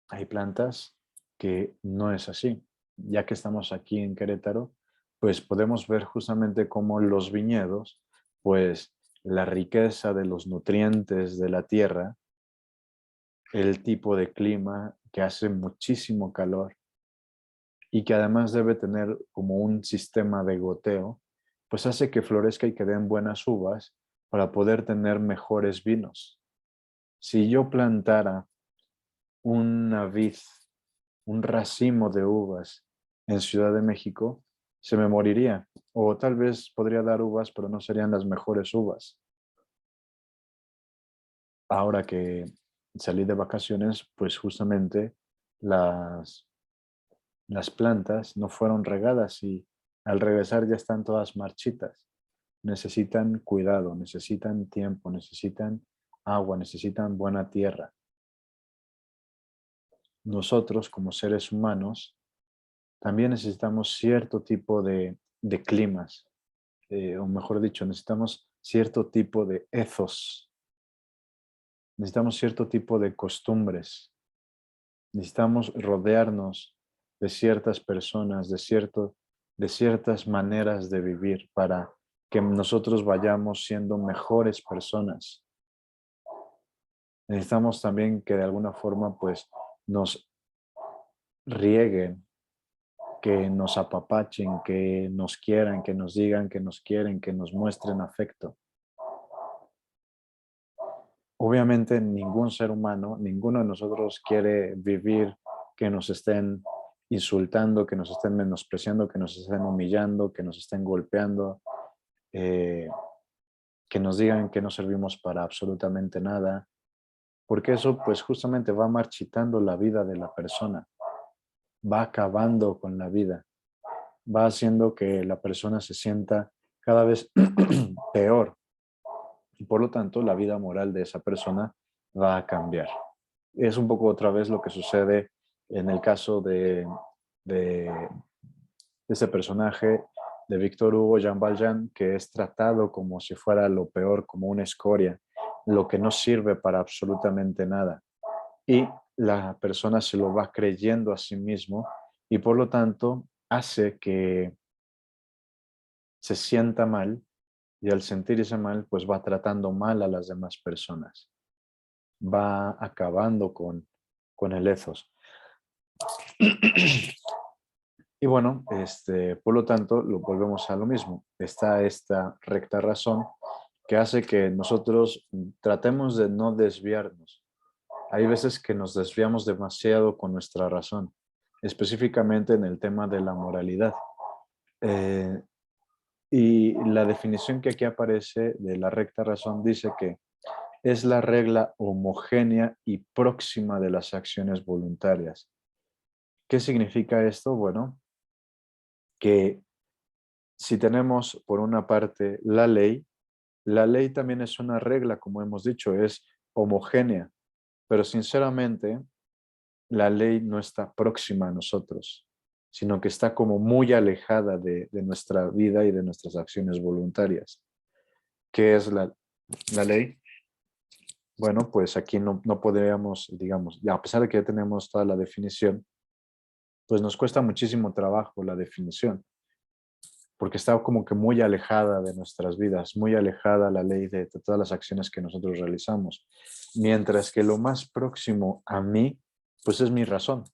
Hay plantas que no es así. Ya que estamos aquí en Querétaro, pues podemos ver justamente cómo los viñedos, pues la riqueza de los nutrientes de la tierra, el tipo de clima que hace muchísimo calor y que además debe tener como un sistema de goteo, pues hace que florezca y que den buenas uvas para poder tener mejores vinos. Si yo plantara una vid, un racimo de uvas en Ciudad de México, se me moriría. O tal vez podría dar uvas, pero no serían las mejores uvas. Ahora que salí de vacaciones, pues justamente las, las plantas no fueron regadas y al regresar ya están todas marchitas. Necesitan cuidado, necesitan tiempo, necesitan agua, necesitan buena tierra. nosotros como seres humanos también necesitamos cierto tipo de climas, o mejor dicho, necesitamos cierto tipo de ethos, necesitamos cierto tipo de costumbres, necesitamos rodearnos de ciertas personas, de ciertas maneras de vivir para que nosotros vayamos siendo mejores personas. Necesitamos también que de alguna forma pues nos rieguen, que nos apapachen, que nos quieran, que nos digan que nos quieren, que nos muestren afecto. Obviamente ningún ser humano, ninguno de nosotros quiere vivir que nos estén insultando, que nos estén menospreciando, que nos estén humillando, que nos estén golpeando, eh, que nos digan que no servimos para absolutamente nada, porque eso pues justamente va marchitando la vida de la persona, va acabando con la vida, va haciendo que la persona se sienta cada vez peor y por lo tanto la vida moral de esa persona va a cambiar. Es un poco otra vez lo que sucede en el caso de ese personaje de Víctor Hugo, Jean Valjean, que es tratado como si fuera lo peor, como una escoria, lo que no sirve para absolutamente nada. Y la persona se lo va creyendo a sí mismo y por lo tanto hace que se sienta mal y al sentirse mal, pues va tratando mal a las demás personas. Va acabando con el ethos. Y bueno, por lo tanto, lo volvemos a lo mismo. Está esta recta razón que hace que nosotros tratemos de no desviarnos. Hay veces que nos desviamos demasiado con nuestra razón, específicamente en el tema de la moralidad. Eh, y la definición que aquí aparece de la recta razón dice que es la regla homogénea y próxima de las acciones voluntarias. ¿Qué significa esto? Bueno, que si tenemos por una parte la ley también es una regla, como hemos dicho, es homogénea, pero sinceramente la ley no está próxima a nosotros, sino que está como muy alejada de nuestra vida y de nuestras acciones voluntarias. ¿Qué es la ley? Bueno, pues aquí no podríamos, digamos, a pesar de que ya tenemos toda la definición, pues nos cuesta muchísimo trabajo la definición, porque está como que muy alejada de nuestras vidas, muy alejada la ley de todas las acciones que nosotros realizamos. Mientras que lo más próximo a mí, pues es mi razón.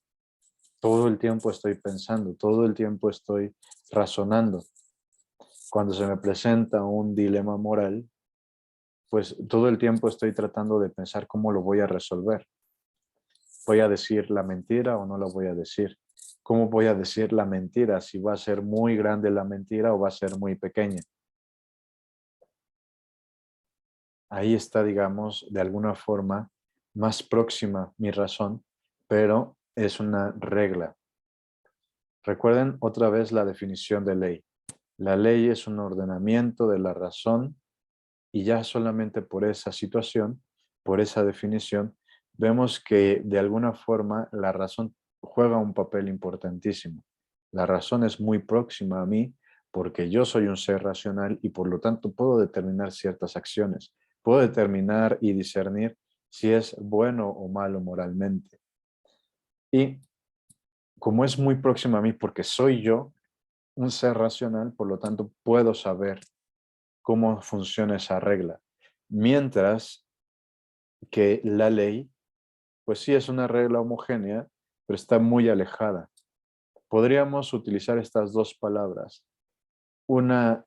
Todo el tiempo estoy pensando, todo el tiempo estoy razonando. Cuando se me presenta un dilema moral, pues todo el tiempo estoy tratando de pensar cómo lo voy a resolver. ¿Voy a decir la mentira o no la voy a decir? ¿Cómo voy a decir la mentira? ¿Si va a ser muy grande la mentira o va a ser muy pequeña? Ahí está, digamos, de alguna forma más próxima mi razón, pero es una regla. Recuerden otra vez la definición de ley. La ley es un ordenamiento de la razón y ya solamente por esa situación, por esa definición, vemos que de alguna forma la razón juega un papel importantísimo. La razón es muy próxima a mí porque yo soy un ser racional y por lo tanto puedo determinar ciertas acciones. Puedo determinar y discernir si es bueno o malo moralmente. Y como es muy próxima a mí porque soy yo un ser racional, por lo tanto puedo saber cómo funciona esa regla. Mientras que la ley, pues sí es una regla homogénea, pero está muy alejada. Podríamos utilizar estas dos palabras. Una,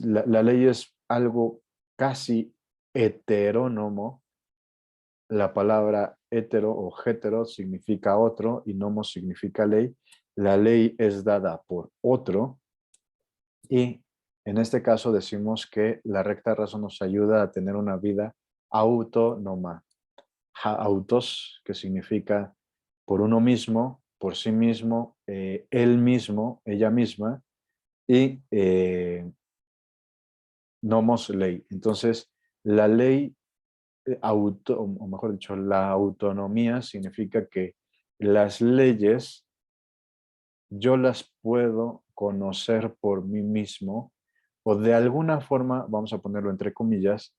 la ley es algo casi heterónomo. La palabra hetero o hetero significa otro y nomo significa ley. La ley es dada por otro y en este caso decimos que la recta razón nos ayuda a tener una vida autónoma. Autos, que significa por uno mismo, por sí mismo, él mismo, ella misma, y nomos ley. Entonces, la ley, o mejor dicho, la autonomía significa que las leyes yo las puedo conocer por mí mismo o de alguna forma, vamos a ponerlo entre comillas,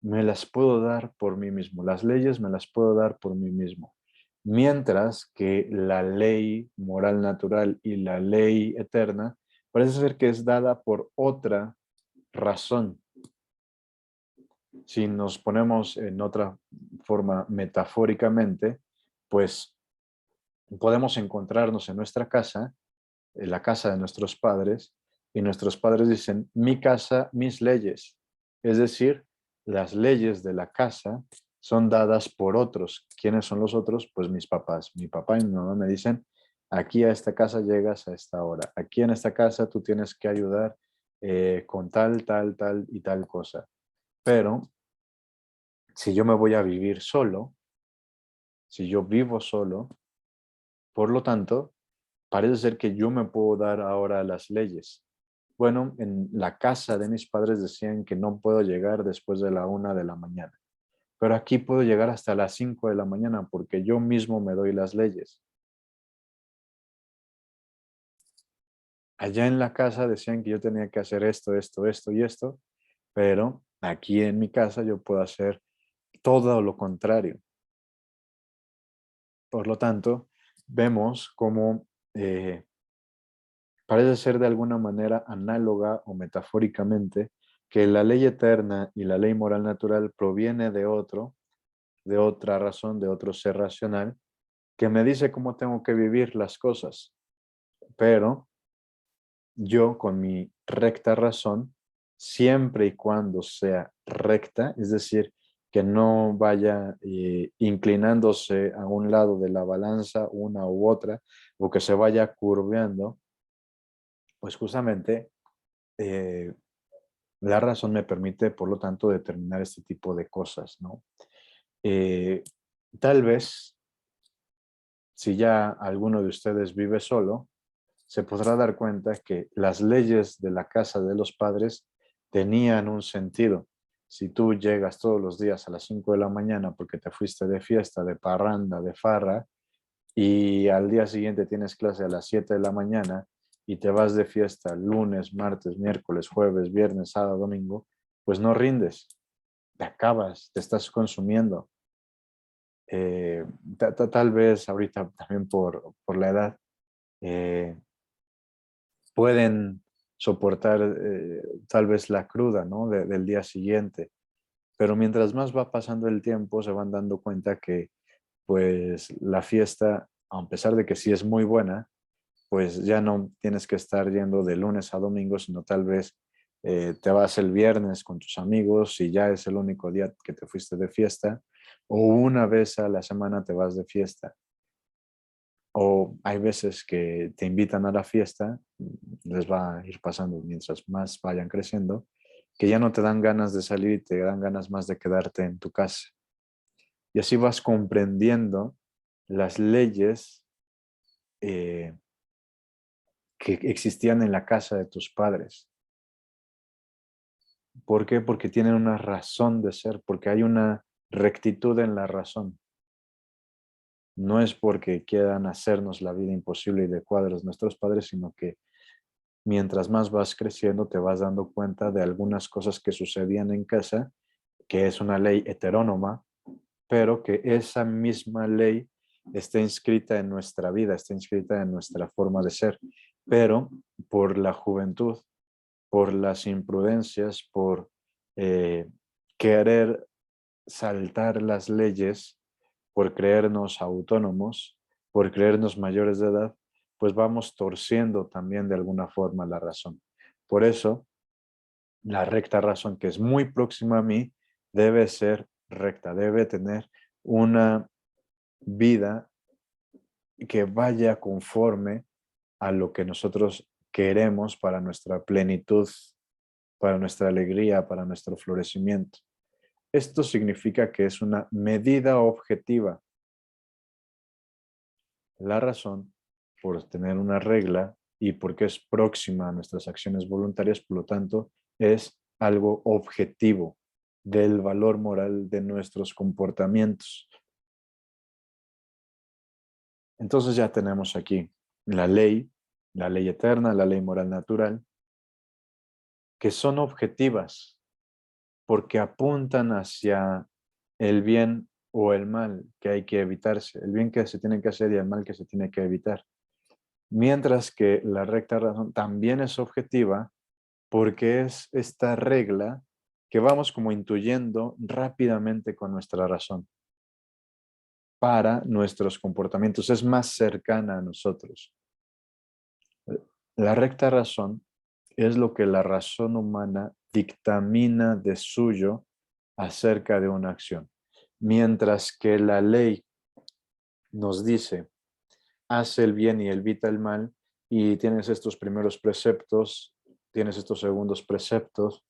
me las puedo dar por mí mismo. Las leyes me las puedo dar por mí mismo. Mientras que la ley moral natural y la ley eterna parece ser que es dada por otra razón. Si nos ponemos en otra forma metafóricamente, pues podemos encontrarnos en nuestra casa, en la casa de nuestros padres, y nuestros padres dicen, mi casa, mis leyes. Es decir, las leyes de la casa son dadas por otros. ¿Quiénes son los otros? Pues mis papás. Mi papá y mi mamá me dicen, aquí a esta casa llegas a esta hora. Aquí en esta casa tú tienes que ayudar con tal, tal, tal y tal cosa. Pero si yo me voy a vivir solo, si yo vivo solo, por lo tanto, parece ser que yo me puedo dar ahora las leyes. Bueno, en la casa de mis padres decían que no puedo llegar después de la 1 de la mañana, pero aquí puedo llegar hasta las 5 de la mañana porque yo mismo me doy las leyes. Allá en la casa decían que yo tenía que hacer esto, esto, esto y esto, pero aquí en mi casa yo puedo hacer todo lo contrario. Por lo tanto, vemos cómo parece ser de alguna manera análoga o metafóricamente que la ley eterna y la ley moral natural proviene de otro, de otra razón, de otro ser racional, que me dice cómo tengo que vivir las cosas. Pero yo con mi recta razón, siempre y cuando sea recta, es decir, que no vaya inclinándose a un lado de la balanza, una u otra, o que se vaya curveando, pues justamente eh, la razón me permite, por lo tanto, determinar este tipo de cosas, ¿no? Eh, Tal vez, si ya alguno de ustedes vive solo, se podrá dar cuenta que las leyes de la casa de los padres tenían un sentido. Si tú llegas todos los días a las 5 de la mañana porque te fuiste de fiesta, de parranda, de farra, y al día siguiente tienes clase a las 7 de la mañana y te vas de fiesta lunes, martes, miércoles, jueves, viernes, sábado, domingo, pues no rindes, te acabas, te estás consumiendo. Tal vez ahorita también por la edad, eh, pueden soportar tal vez la cruda, ¿no? Del día siguiente. Pero mientras más va pasando el tiempo, se van dando cuenta que pues la fiesta, a pesar de que sí es muy buena, pues ya no tienes que estar yendo de lunes a domingo, sino tal vez te vas el viernes con tus amigos y ya es el único día que te fuiste de fiesta, o una vez a la semana te vas de fiesta. O hay veces que te invitan a la fiesta, les va a ir pasando mientras más vayan creciendo, que ya no te dan ganas de salir y te dan ganas más de quedarte en tu casa. Y así vas comprendiendo las leyes eh, que existían en la casa de tus padres. ¿Por qué? Porque tienen una razón de ser, porque hay una rectitud en la razón. No es porque quieran hacernos la vida imposible y de cuadros nuestros padres, sino que mientras más vas creciendo te vas dando cuenta de algunas cosas que sucedían en casa, que es una ley heterónoma, pero que esa misma ley está inscrita en nuestra vida, está inscrita en nuestra forma de ser, pero por la juventud, por las imprudencias, por eh, querer saltar las leyes, por creernos autónomos, por creernos mayores de edad, pues vamos torciendo también de alguna forma la razón. Por eso, la recta razón, que es muy próxima a mí, debe ser recta, debe tener una vida que vaya conforme a lo que nosotros queremos para nuestra plenitud, para nuestra alegría, para nuestro florecimiento. Esto significa que es una medida objetiva. La razón por tener una regla y porque es próxima a nuestras acciones voluntarias, por lo tanto, es algo objetivo del valor moral de nuestros comportamientos. Entonces ya tenemos aquí la ley eterna, la ley moral natural, que son objetivas porque apuntan hacia el bien o el mal que hay que evitarse, el bien que se tiene que hacer y el mal que se tiene que evitar. Mientras que la recta razón también es objetiva porque es esta regla que vamos como intuyendo rápidamente con nuestra razón para nuestros comportamientos, es más cercana a nosotros. La recta razón es lo que la razón humana dictamina de suyo acerca de una acción, mientras que la ley nos dice, haz el bien y evita el mal, y tienes estos primeros preceptos, tienes estos segundos preceptos,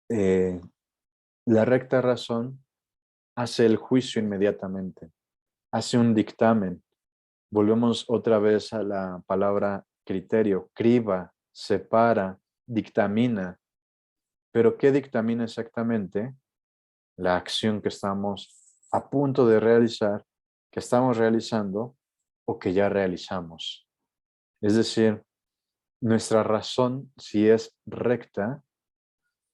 eh, la recta razón hace el juicio inmediatamente, hace un dictamen. Volvemos otra vez a la palabra criterio, criba, separa, dictamina. Pero ¿qué dictamina exactamente? La acción que estamos a punto de realizar, que estamos realizando o que ya realizamos. Es decir, nuestra razón, si es recta,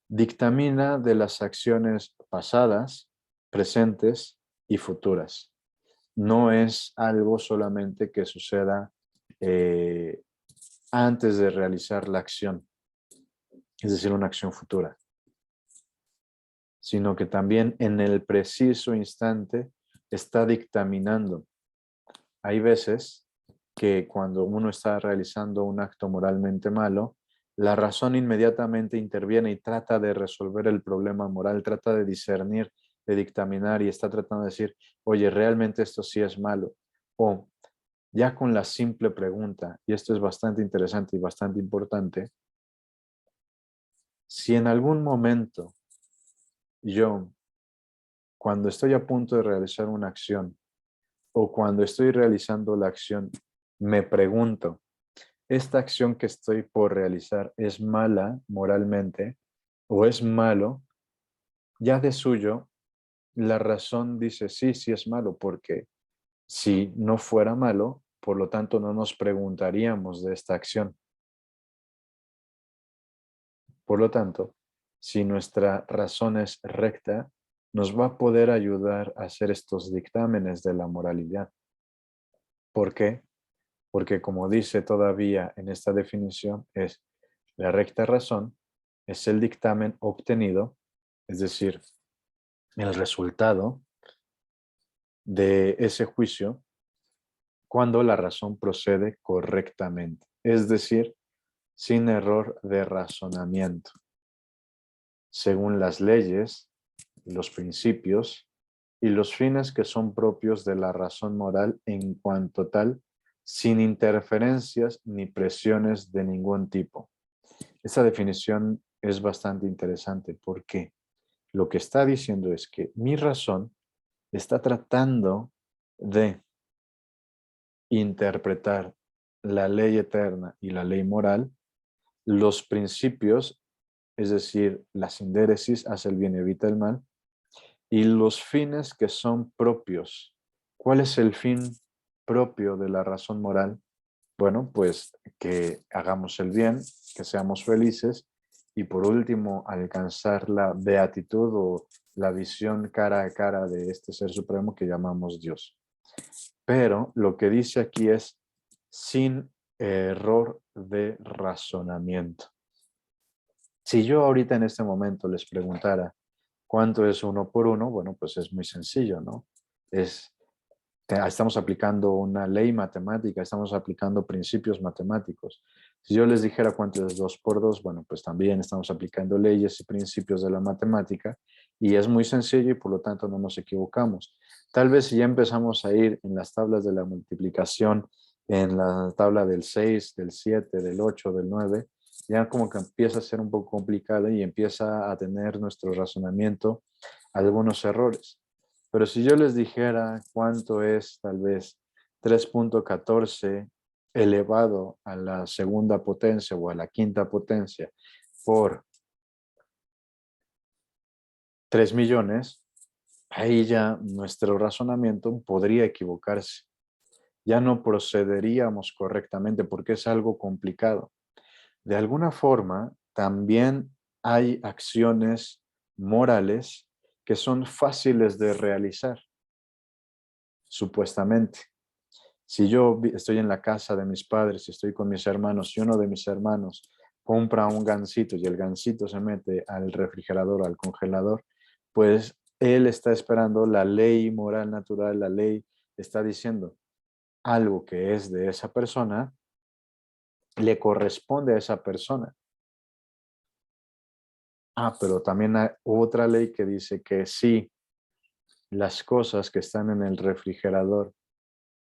dictamina de las acciones pasadas, presentes y futuras. No es algo solamente que suceda eh, antes de realizar la acción, es decir, una acción futura, sino que también en el preciso instante está dictaminando. Hay veces que cuando uno está realizando un acto moralmente malo, la razón inmediatamente interviene y trata de resolver el problema moral, trata de discernir, de dictaminar y está tratando de decir, oye, realmente esto sí es malo. O ya con la simple pregunta, y esto es bastante interesante y bastante importante, si en algún momento yo, cuando estoy a punto de realizar una acción o cuando estoy realizando la acción, me pregunto, ¿esta acción que estoy por realizar es mala moralmente o es malo? Ya de suyo, la razón dice sí, sí es malo, porque si no fuera malo, por lo tanto no nos preguntaríamos de esta acción. Por lo tanto, si nuestra razón es recta, nos va a poder ayudar a hacer estos dictámenes de la moralidad. ¿Por qué? Porque como dice todavía en esta definición, es la recta razón, es el dictamen obtenido, es decir, el resultado de ese juicio cuando la razón procede correctamente, es decir, sin error de razonamiento, según las leyes, los principios y los fines que son propios de la razón moral en cuanto tal, sin interferencias ni presiones de ningún tipo. Esta definición es bastante interesante porque lo que está diciendo es que mi razón está tratando de interpretar la ley eterna y la ley moral, los principios, es decir, la sindéresis, hace el bien, evita el mal, y los fines que son propios. ¿Cuál es el fin propio de la razón moral? Bueno, pues que hagamos el bien, que seamos felices y por último alcanzar la beatitud o la visión cara a cara de este ser supremo que llamamos Dios. Pero lo que dice aquí es sin error de razonamiento. Si yo ahorita en este momento les preguntara cuánto es 1 por 1, bueno, pues es muy sencillo, ¿no? Estamos aplicando una ley matemática, estamos aplicando principios matemáticos. Si yo les dijera cuánto es 2 por 2, bueno, pues también estamos aplicando leyes y principios de la matemática y es muy sencillo y por lo tanto no nos equivocamos. Tal vez si ya empezamos a ir en las tablas de la multiplicación, en la tabla del 6, del 7, del 8, del 9, ya como que empieza a ser un poco complicada y empieza a tener nuestro razonamiento algunos errores. Pero si yo les dijera cuánto es tal vez 3.14 elevado a la segunda potencia o a la quinta potencia por 3 millones, ahí ya nuestro razonamiento podría equivocarse. ya no procederíamos correctamente porque es algo complicado. De alguna forma, también hay acciones morales que son fáciles de realizar, supuestamente. Si yo estoy en la casa de mis padres y estoy con mis hermanos y uno de mis hermanos compra un gansito y el gansito se mete al refrigerador, al congelador, pues él está esperando la ley moral natural, la ley está diciendo algo que es de esa persona, le corresponde a esa persona. Pero también hay otra ley que dice que si las cosas que están en el refrigerador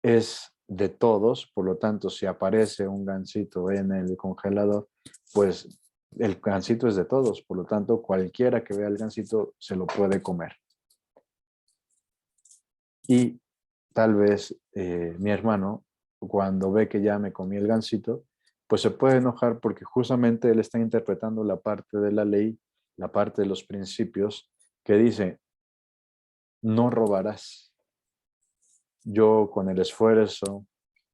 es de todos, por lo tanto, si aparece un gansito en el congelador, pues el gansito es de todos, por lo tanto, cualquiera que vea el gansito se lo puede comer. Y tal vez mi hermano, cuando ve que ya me comí el gansito, pues se puede enojar porque justamente él está interpretando la parte de la ley, la parte de los principios que dice, no robarás. Yo con el esfuerzo,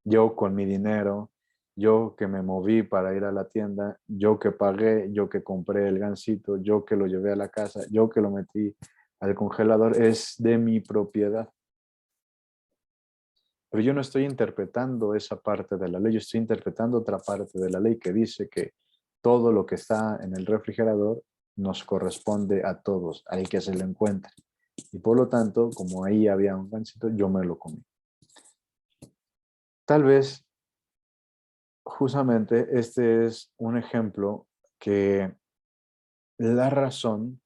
yo con mi dinero, yo que me moví para ir a la tienda, yo que pagué, yo que compré el gansito, yo que lo llevé a la casa, yo que lo metí al congelador, es de mi propiedad. Pero yo no estoy interpretando esa parte de la ley, yo estoy interpretando otra parte de la ley que dice que todo lo que está en el refrigerador nos corresponde a todos, al que se lo encuentre. Y por lo tanto, como ahí había un gansito, yo me lo comí. Tal vez, justamente, este es un ejemplo que la razón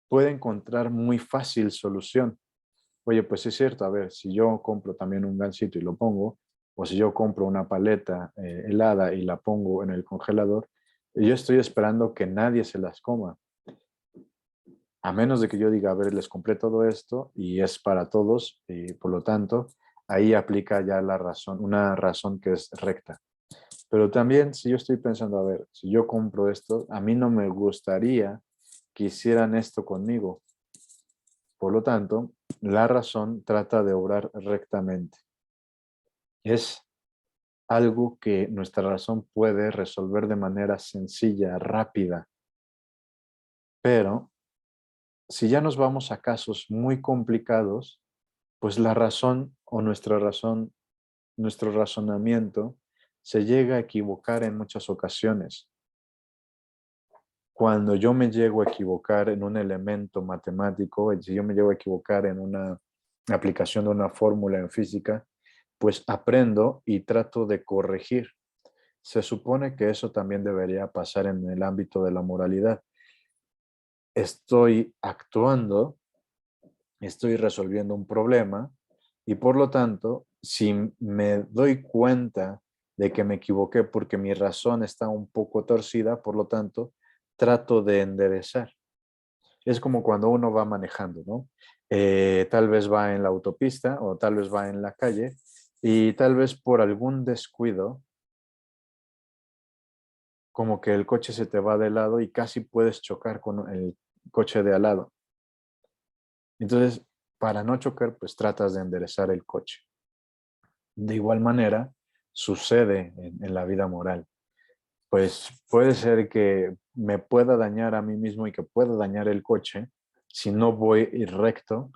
puede encontrar muy fácil solución. Oye, pues es cierto, a ver, si yo compro también un gansito y lo pongo, o si yo compro una paleta helada y la pongo en el congelador, yo estoy esperando que nadie se las coma. A menos de que yo diga, a ver, les compré todo esto y es para todos, y por lo tanto, ahí aplica ya la razón, una razón que es recta. Pero también si yo estoy pensando, a ver, si yo compro esto, a mí no me gustaría que hicieran esto conmigo. Por lo tanto, la razón trata de obrar rectamente. Es algo que nuestra razón puede resolver de manera sencilla, rápida. Pero si ya nos vamos a casos muy complicados, pues la razón o nuestra razón, nuestro razonamiento se llega a equivocar en muchas ocasiones. Cuando yo me llego a equivocar en un elemento matemático, si yo me llego a equivocar en una aplicación de una fórmula en física, pues aprendo y trato de corregir. Se supone que eso también debería pasar en el ámbito de la moralidad. Estoy actuando, estoy resolviendo un problema y por lo tanto, si me doy cuenta de que me equivoqué porque mi razón está un poco torcida, por lo tanto, trato de enderezar. Es como cuando uno va manejando, ¿no? Tal vez va en la autopista o tal vez va en la calle y tal vez por algún descuido, como que el coche se te va de lado y casi puedes chocar con el coche de al lado. Entonces, para no chocar, pues tratas de enderezar el coche. De igual manera, sucede en la vida moral. Pues puede ser que me pueda dañar a mí mismo y que pueda dañar el coche si no voy recto,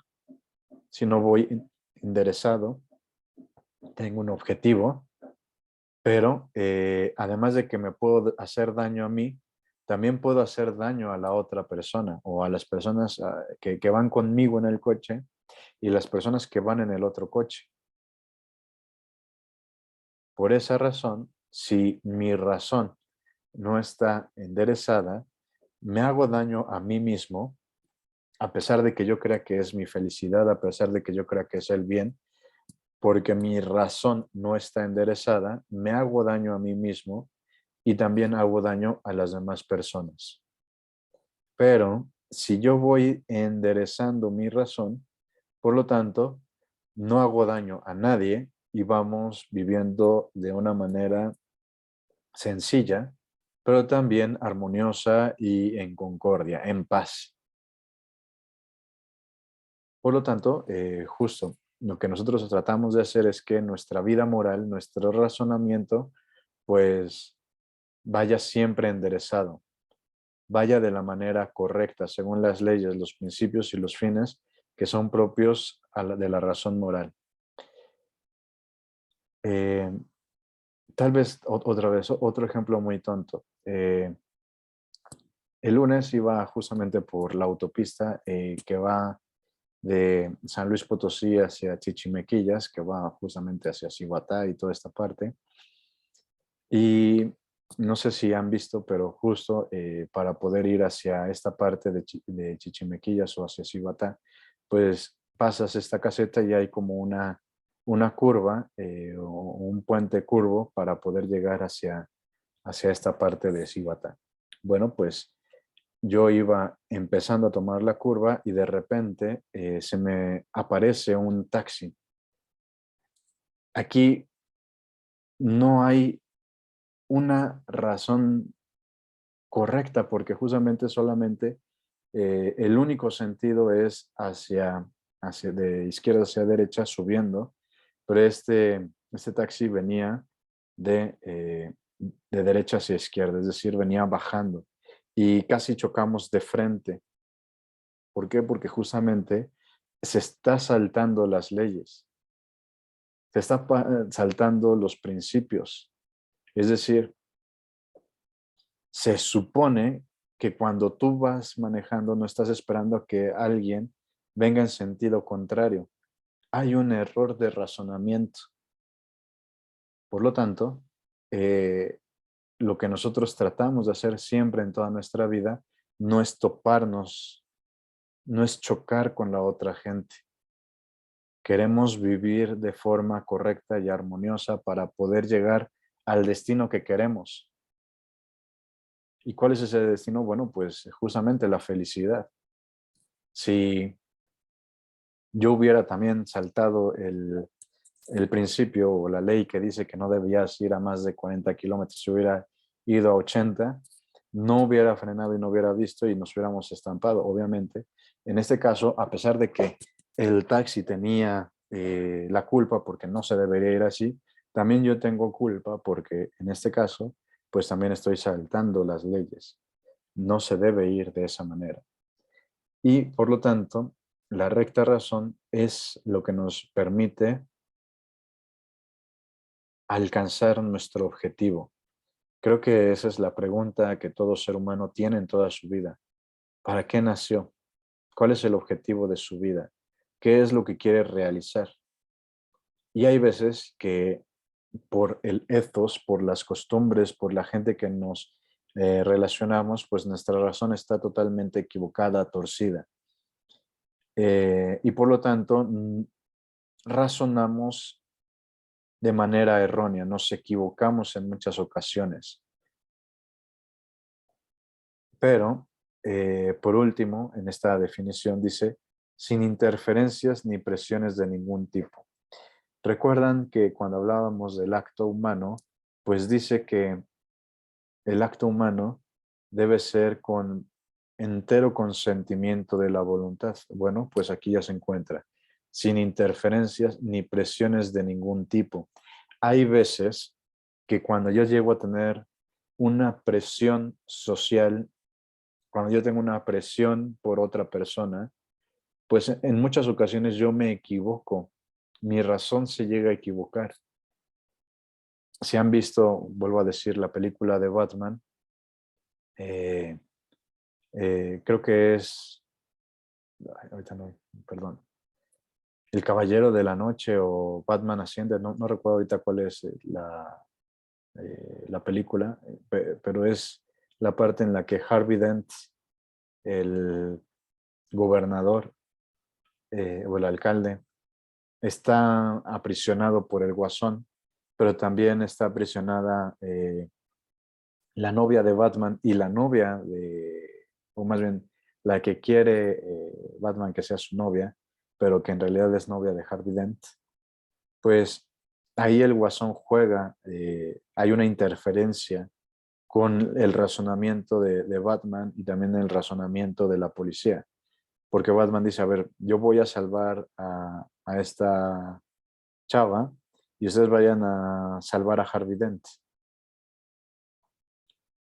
si no voy enderezado, tengo un objetivo, pero además de que me puedo hacer daño a mí, también puedo hacer daño a la otra persona o a las personas que van conmigo en el coche y las personas que van en el otro coche. Por esa razón, si mi razón no está enderezada, me hago daño a mí mismo, a pesar de que yo crea que es mi felicidad, a pesar de que yo crea que es el bien, porque mi razón no está enderezada, me hago daño a mí mismo y también hago daño a las demás personas. Pero si yo voy enderezando mi razón, por lo tanto, no hago daño a nadie y vamos viviendo de una manera sencilla, pero también armoniosa y en concordia, en paz. Por lo tanto, justo, lo que nosotros tratamos de hacer es que nuestra vida moral, nuestro razonamiento, pues vaya siempre enderezado, vaya de la manera correcta, según las leyes, los principios y los fines que son propios de la razón moral. Eh, Tal vez otra vez, otro ejemplo muy tonto. El lunes iba justamente por la autopista que va de San Luis Potosí hacia Chichimequillas, que va justamente hacia Cihuatá y toda esta parte. Y no sé si han visto, pero justo para poder ir hacia esta parte de Chichimequillas o hacia Cihuatá, pues pasas esta caseta y hay como una curva o un puente curvo para poder llegar hacia esta parte de Cihuatá. Bueno, pues yo iba empezando a tomar la curva y de repente se me aparece un taxi. Aquí no hay una razón correcta porque justamente solamente el único sentido es hacia de izquierda hacia derecha subiendo, pero este taxi venía de derecha hacia izquierda, es decir, venía bajando y casi chocamos de frente. ¿Por qué? Porque justamente se está saltando las leyes, se está saltando los principios. Es decir, se supone que cuando tú vas manejando no estás esperando a que alguien venga en sentido contrario. Hay un error de razonamiento. Por lo tanto, lo que nosotros tratamos de hacer siempre en toda nuestra vida no es toparnos, no es chocar con la otra gente. Queremos vivir de forma correcta y armoniosa para poder llegar al destino que queremos. ¿Y cuál es ese destino? Bueno, pues justamente la felicidad. Si yo hubiera también saltado el principio o la ley que dice que no debías ir a más de 40 kilómetros, si hubiera ido a 80, no hubiera frenado y no hubiera visto y nos hubiéramos estampado, obviamente. En este caso, a pesar de que el taxi tenía la culpa porque no se debería ir así, también yo tengo culpa porque en este caso, pues también estoy saltando las leyes. No se debe ir de esa manera. Y por lo tanto, la recta razón es lo que nos permite alcanzar nuestro objetivo. Creo que esa es la pregunta que todo ser humano tiene en toda su vida. ¿Para qué nació? ¿Cuál es el objetivo de su vida? ¿Qué es lo que quiere realizar? Y hay veces que por el ethos, por las costumbres, por la gente que nos relacionamos, pues nuestra razón está totalmente equivocada, torcida. Y por lo tanto, razonamos de manera errónea, nos equivocamos en muchas ocasiones. Pero, por último, en esta definición dice, sin interferencias ni presiones de ningún tipo. Recuerdan que cuando hablábamos del acto humano, pues dice que el acto humano debe ser con entero consentimiento de la voluntad. Bueno, pues aquí ya se encuentra, sin interferencias ni presiones de ningún tipo. Hay veces que cuando yo llego a tener una presión social, cuando yo tengo una presión por otra persona, pues en muchas ocasiones yo me equivoco, mi razón se llega a equivocar. Si han visto, vuelvo a decir, la película de Batman, eh, creo que es, ay, ahorita no, perdón, El Caballero de la Noche o Batman Asciende, no recuerdo ahorita cuál es la película, pero es la parte en la que Harvey Dent, el gobernador o el alcalde, está aprisionado por el Guasón, pero también está aprisionada la novia de Batman y la novia o más bien la que quiere Batman que sea su novia, pero que en realidad es novia de Harvey Dent, pues ahí el Guasón juega, hay una interferencia con el razonamiento de Batman y también el razonamiento de la policía. porque Batman dice, a ver, yo voy a salvar a esta chava y ustedes vayan a salvar a Harvey Dent.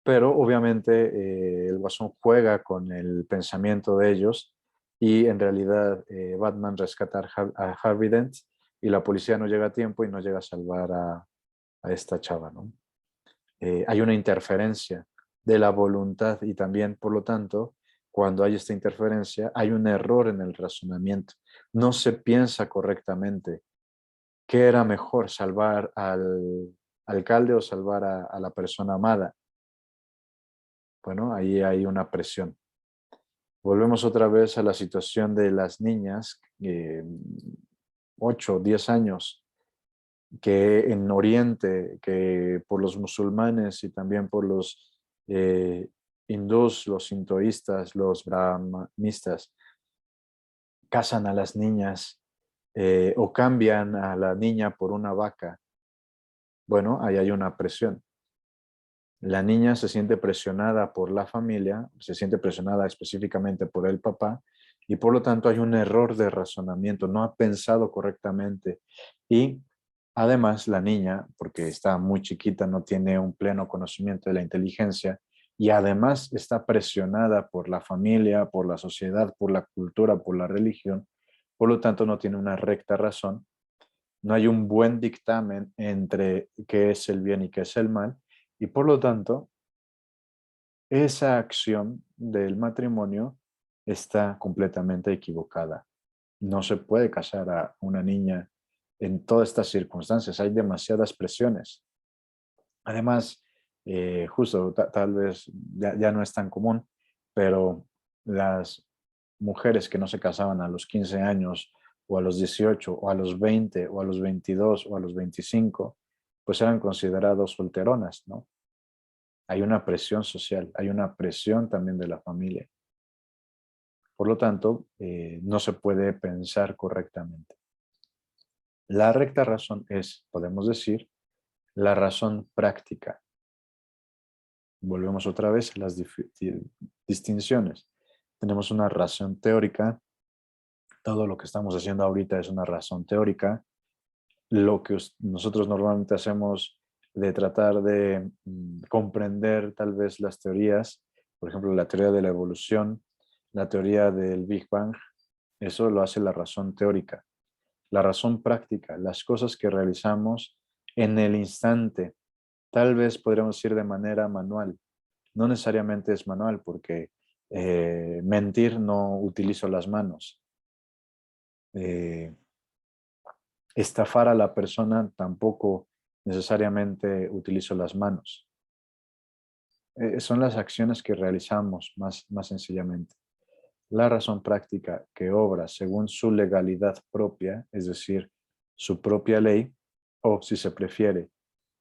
Pero obviamente el Guasón juega con el pensamiento de ellos y en realidad Batman rescata a Harvey Dent y la policía no llega a tiempo y no llega a salvar a esta chava, ¿no? Hay una interferencia de la voluntad y también, por lo tanto, cuando hay esta interferencia, hay un error en el razonamiento. No se piensa correctamente qué era mejor, salvar al alcalde o salvar a la persona amada. Bueno, ahí hay una presión. Volvemos otra vez a la situación de las niñas, 8, 10 años, que en Oriente, que por los musulmanes y también por los hindús, los sintoístas, los brahmanistas, casan a las niñas o cambian a la niña por una vaca. Bueno, ahí hay una presión. La niña se siente presionada por la familia, se siente presionada específicamente por el papá y por lo tanto hay un error de razonamiento, no ha pensado correctamente y además la niña, porque está muy chiquita, no tiene un pleno conocimiento de la inteligencia y además está presionada por la familia, por la sociedad, por la cultura, por la religión, por lo tanto no tiene una recta razón, no hay un buen dictamen entre qué es el bien y qué es el mal y por lo tanto esa acción del matrimonio está completamente equivocada. No se puede casar a una niña en todas estas circunstancias. Hay demasiadas presiones. Además, justo tal vez ya no es tan común, pero las mujeres que no se casaban a los 15 años o a los 18 o a los 20 o a los 22 o a los 25, pues eran considerados solteronas, ¿no? Hay una presión social, hay una presión también de la familia. Por lo tanto, no se puede pensar correctamente. La recta razón es, podemos decir, la razón práctica. Volvemos otra vez a las distinciones. Tenemos una razón teórica. Todo lo que estamos haciendo ahorita es una razón teórica. Lo que nosotros normalmente hacemos de tratar de comprender tal vez las teorías, por ejemplo, la teoría de la evolución, la teoría del Big Bang, eso lo hace la razón teórica. La razón práctica, las cosas que realizamos en el instante, tal vez podríamos decir de manera manual. No necesariamente es manual porque mentir no utilizo las manos. Estafar a la persona tampoco necesariamente utilizo las manos. Son las acciones que realizamos más sencillamente. La razón práctica que obra según su legalidad propia, es decir, su propia ley, o si se prefiere,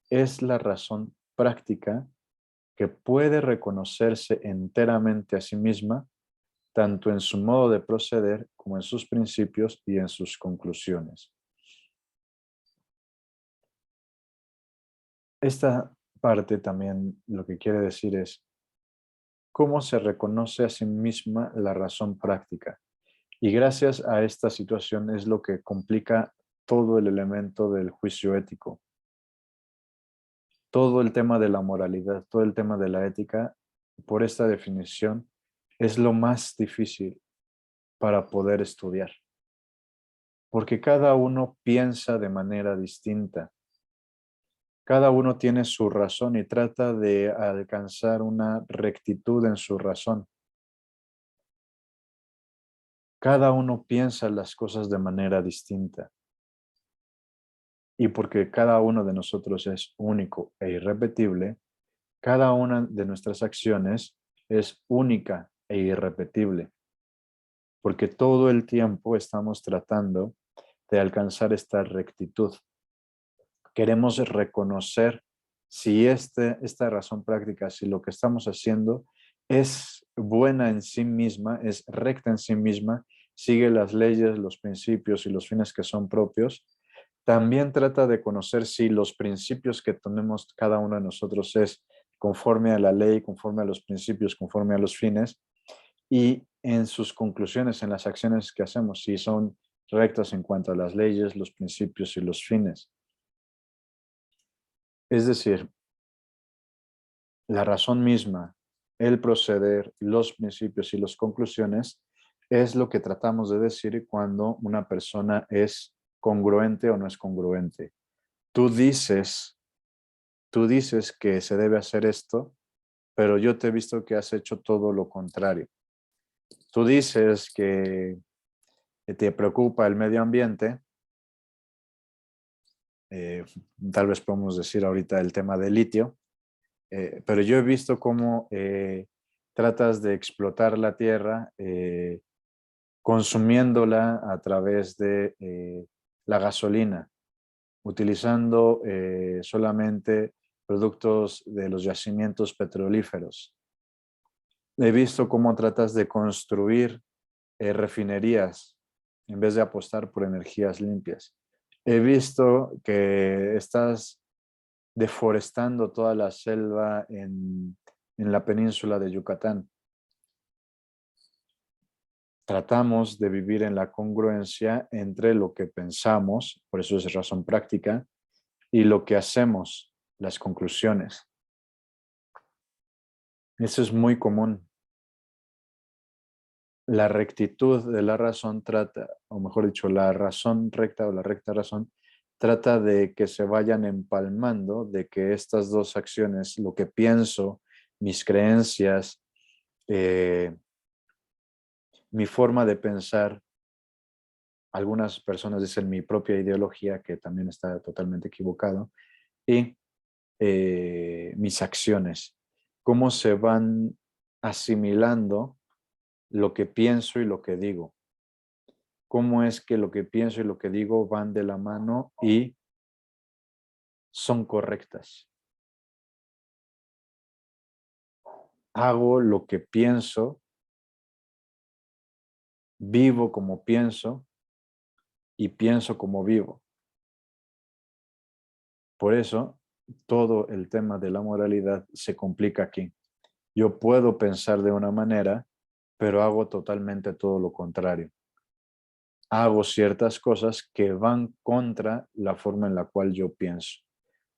es la razón práctica que puede reconocerse enteramente a sí misma, tanto en su modo de proceder como en sus principios y en sus conclusiones. Esta parte también lo que quiere decir es cómo se reconoce a sí misma la razón práctica. Y gracias a esta situación es lo que complica todo el elemento del juicio ético. Todo el tema de la moralidad, todo el tema de la ética, por esta definición, es lo más difícil para poder estudiar. Porque cada uno piensa de manera distinta. Cada uno tiene su razón y trata de alcanzar una rectitud en su razón. Cada uno piensa las cosas de manera distinta. Y porque cada uno de nosotros es único e irrepetible, cada una de nuestras acciones es única e irrepetible. Porque todo el tiempo estamos tratando de alcanzar esta rectitud. Queremos reconocer si esta razón práctica, si lo que estamos haciendo es buena en sí misma, es recta en sí misma, sigue las leyes, los principios y los fines que son propios. También trata de conocer si los principios que tenemos cada uno de nosotros es conforme a la ley, conforme a los principios, conforme a los fines. Y en sus conclusiones, en las acciones que hacemos, si son rectas en cuanto a las leyes, los principios y los fines. Es decir, la razón misma, el proceder, los principios y las conclusiones es lo que tratamos de decir cuando una persona es congruente o no es congruente. Tú dices que se debe hacer esto, pero yo te he visto que has hecho todo lo contrario. Tú dices que te preocupa el medio ambiente, tal vez podemos decir ahorita el tema del litio, pero yo he visto cómo tratas de explotar la tierra consumiéndola a través de la gasolina, utilizando solamente productos de los yacimientos petrolíferos. He visto cómo tratas de construir refinerías en vez de apostar por energías limpias. He visto que estás deforestando toda la selva en la península de Yucatán. Tratamos de vivir en la congruencia entre lo que pensamos, por eso es razón práctica, y lo que hacemos, las conclusiones. Eso es muy común. La rectitud de la razón trata, o mejor dicho, la razón recta o la recta razón, trata de que se vayan empalmando, de que estas dos acciones, lo que pienso, mis creencias, mi forma de pensar, algunas personas dicen mi propia ideología, que también está totalmente equivocado, y mis acciones, cómo se van asimilando lo que pienso y lo que digo. Cómo es que lo que pienso y lo que digo van de la mano y son correctas. Hago lo que pienso, vivo como pienso y pienso como vivo. Por eso, todo el tema de la moralidad se complica aquí. Yo puedo pensar de una manera, pero hago totalmente todo lo contrario. Hago ciertas cosas que van contra la forma en la cual yo pienso.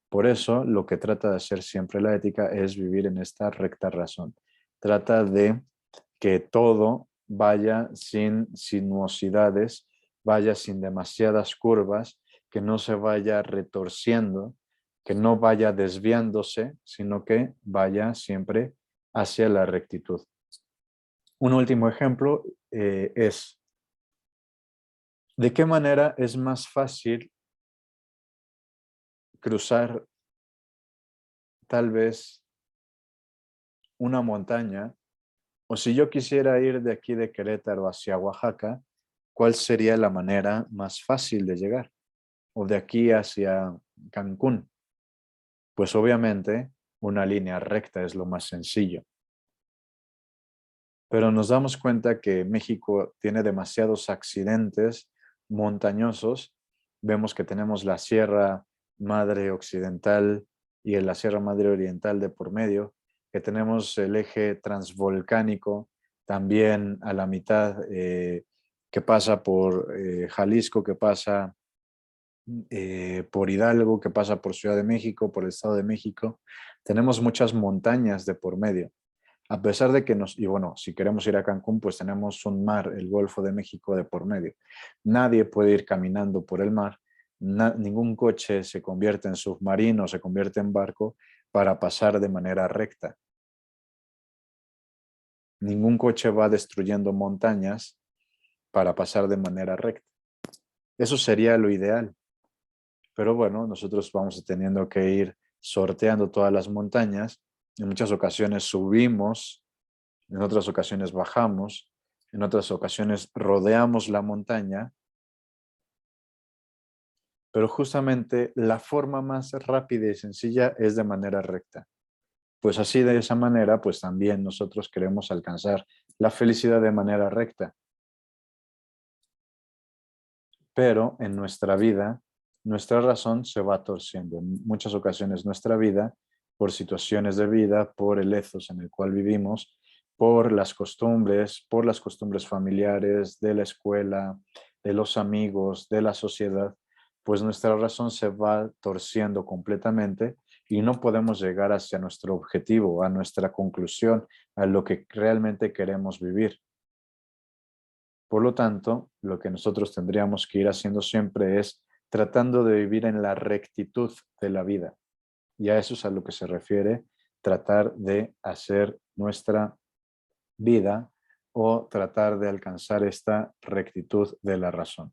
Por eso, lo que trata de hacer siempre la ética es vivir en esta recta razón. Trata de que todo vaya sin sinuosidades, vaya sin demasiadas curvas, que no se vaya retorciendo, que no vaya desviándose, sino que vaya siempre hacia la rectitud. Un último ejemplo es, ¿de qué manera es más fácil cruzar tal vez una montaña? O si yo quisiera ir de aquí de Querétaro hacia Oaxaca, ¿cuál sería la manera más fácil de llegar? O de aquí hacia Cancún. Pues obviamente una línea recta es lo más sencillo. Pero nos damos cuenta que México tiene demasiados accidentes montañosos. Vemos que tenemos la Sierra Madre Occidental y la Sierra Madre Oriental de por medio, que tenemos el eje transvolcánico también a la mitad, que pasa por Jalisco, que pasa por Hidalgo, que pasa por Ciudad de México, por el Estado de México. Tenemos muchas montañas de por medio. A pesar de que y bueno, si queremos ir a Cancún, pues tenemos un mar, el Golfo de México de por medio. Nadie puede ir caminando por el mar, ningún coche se convierte en submarino, se convierte en barco para pasar de manera recta. Ningún coche va destruyendo montañas para pasar de manera recta. Eso sería lo ideal. Pero bueno, nosotros vamos teniendo que ir sorteando todas las montañas. En muchas ocasiones subimos, en otras ocasiones bajamos, en otras ocasiones rodeamos la montaña. Pero justamente la forma más rápida y sencilla es de manera recta. Pues así de esa manera, pues también nosotros queremos alcanzar la felicidad de manera recta. Pero en nuestra vida, nuestra razón se va torciendo. En muchas ocasiones nuestra vida, por situaciones de vida, por el ethos en el cual vivimos, por las costumbres familiares, de la escuela, de los amigos, de la sociedad, pues nuestra razón se va torciendo completamente y no podemos llegar hacia nuestro objetivo, a nuestra conclusión, a lo que realmente queremos vivir. Por lo tanto, lo que nosotros tendríamos que ir haciendo siempre es tratando de vivir en la rectitud de la vida. Y a eso es a lo que se refiere tratar de hacer nuestra vida o tratar de alcanzar esta rectitud de la razón.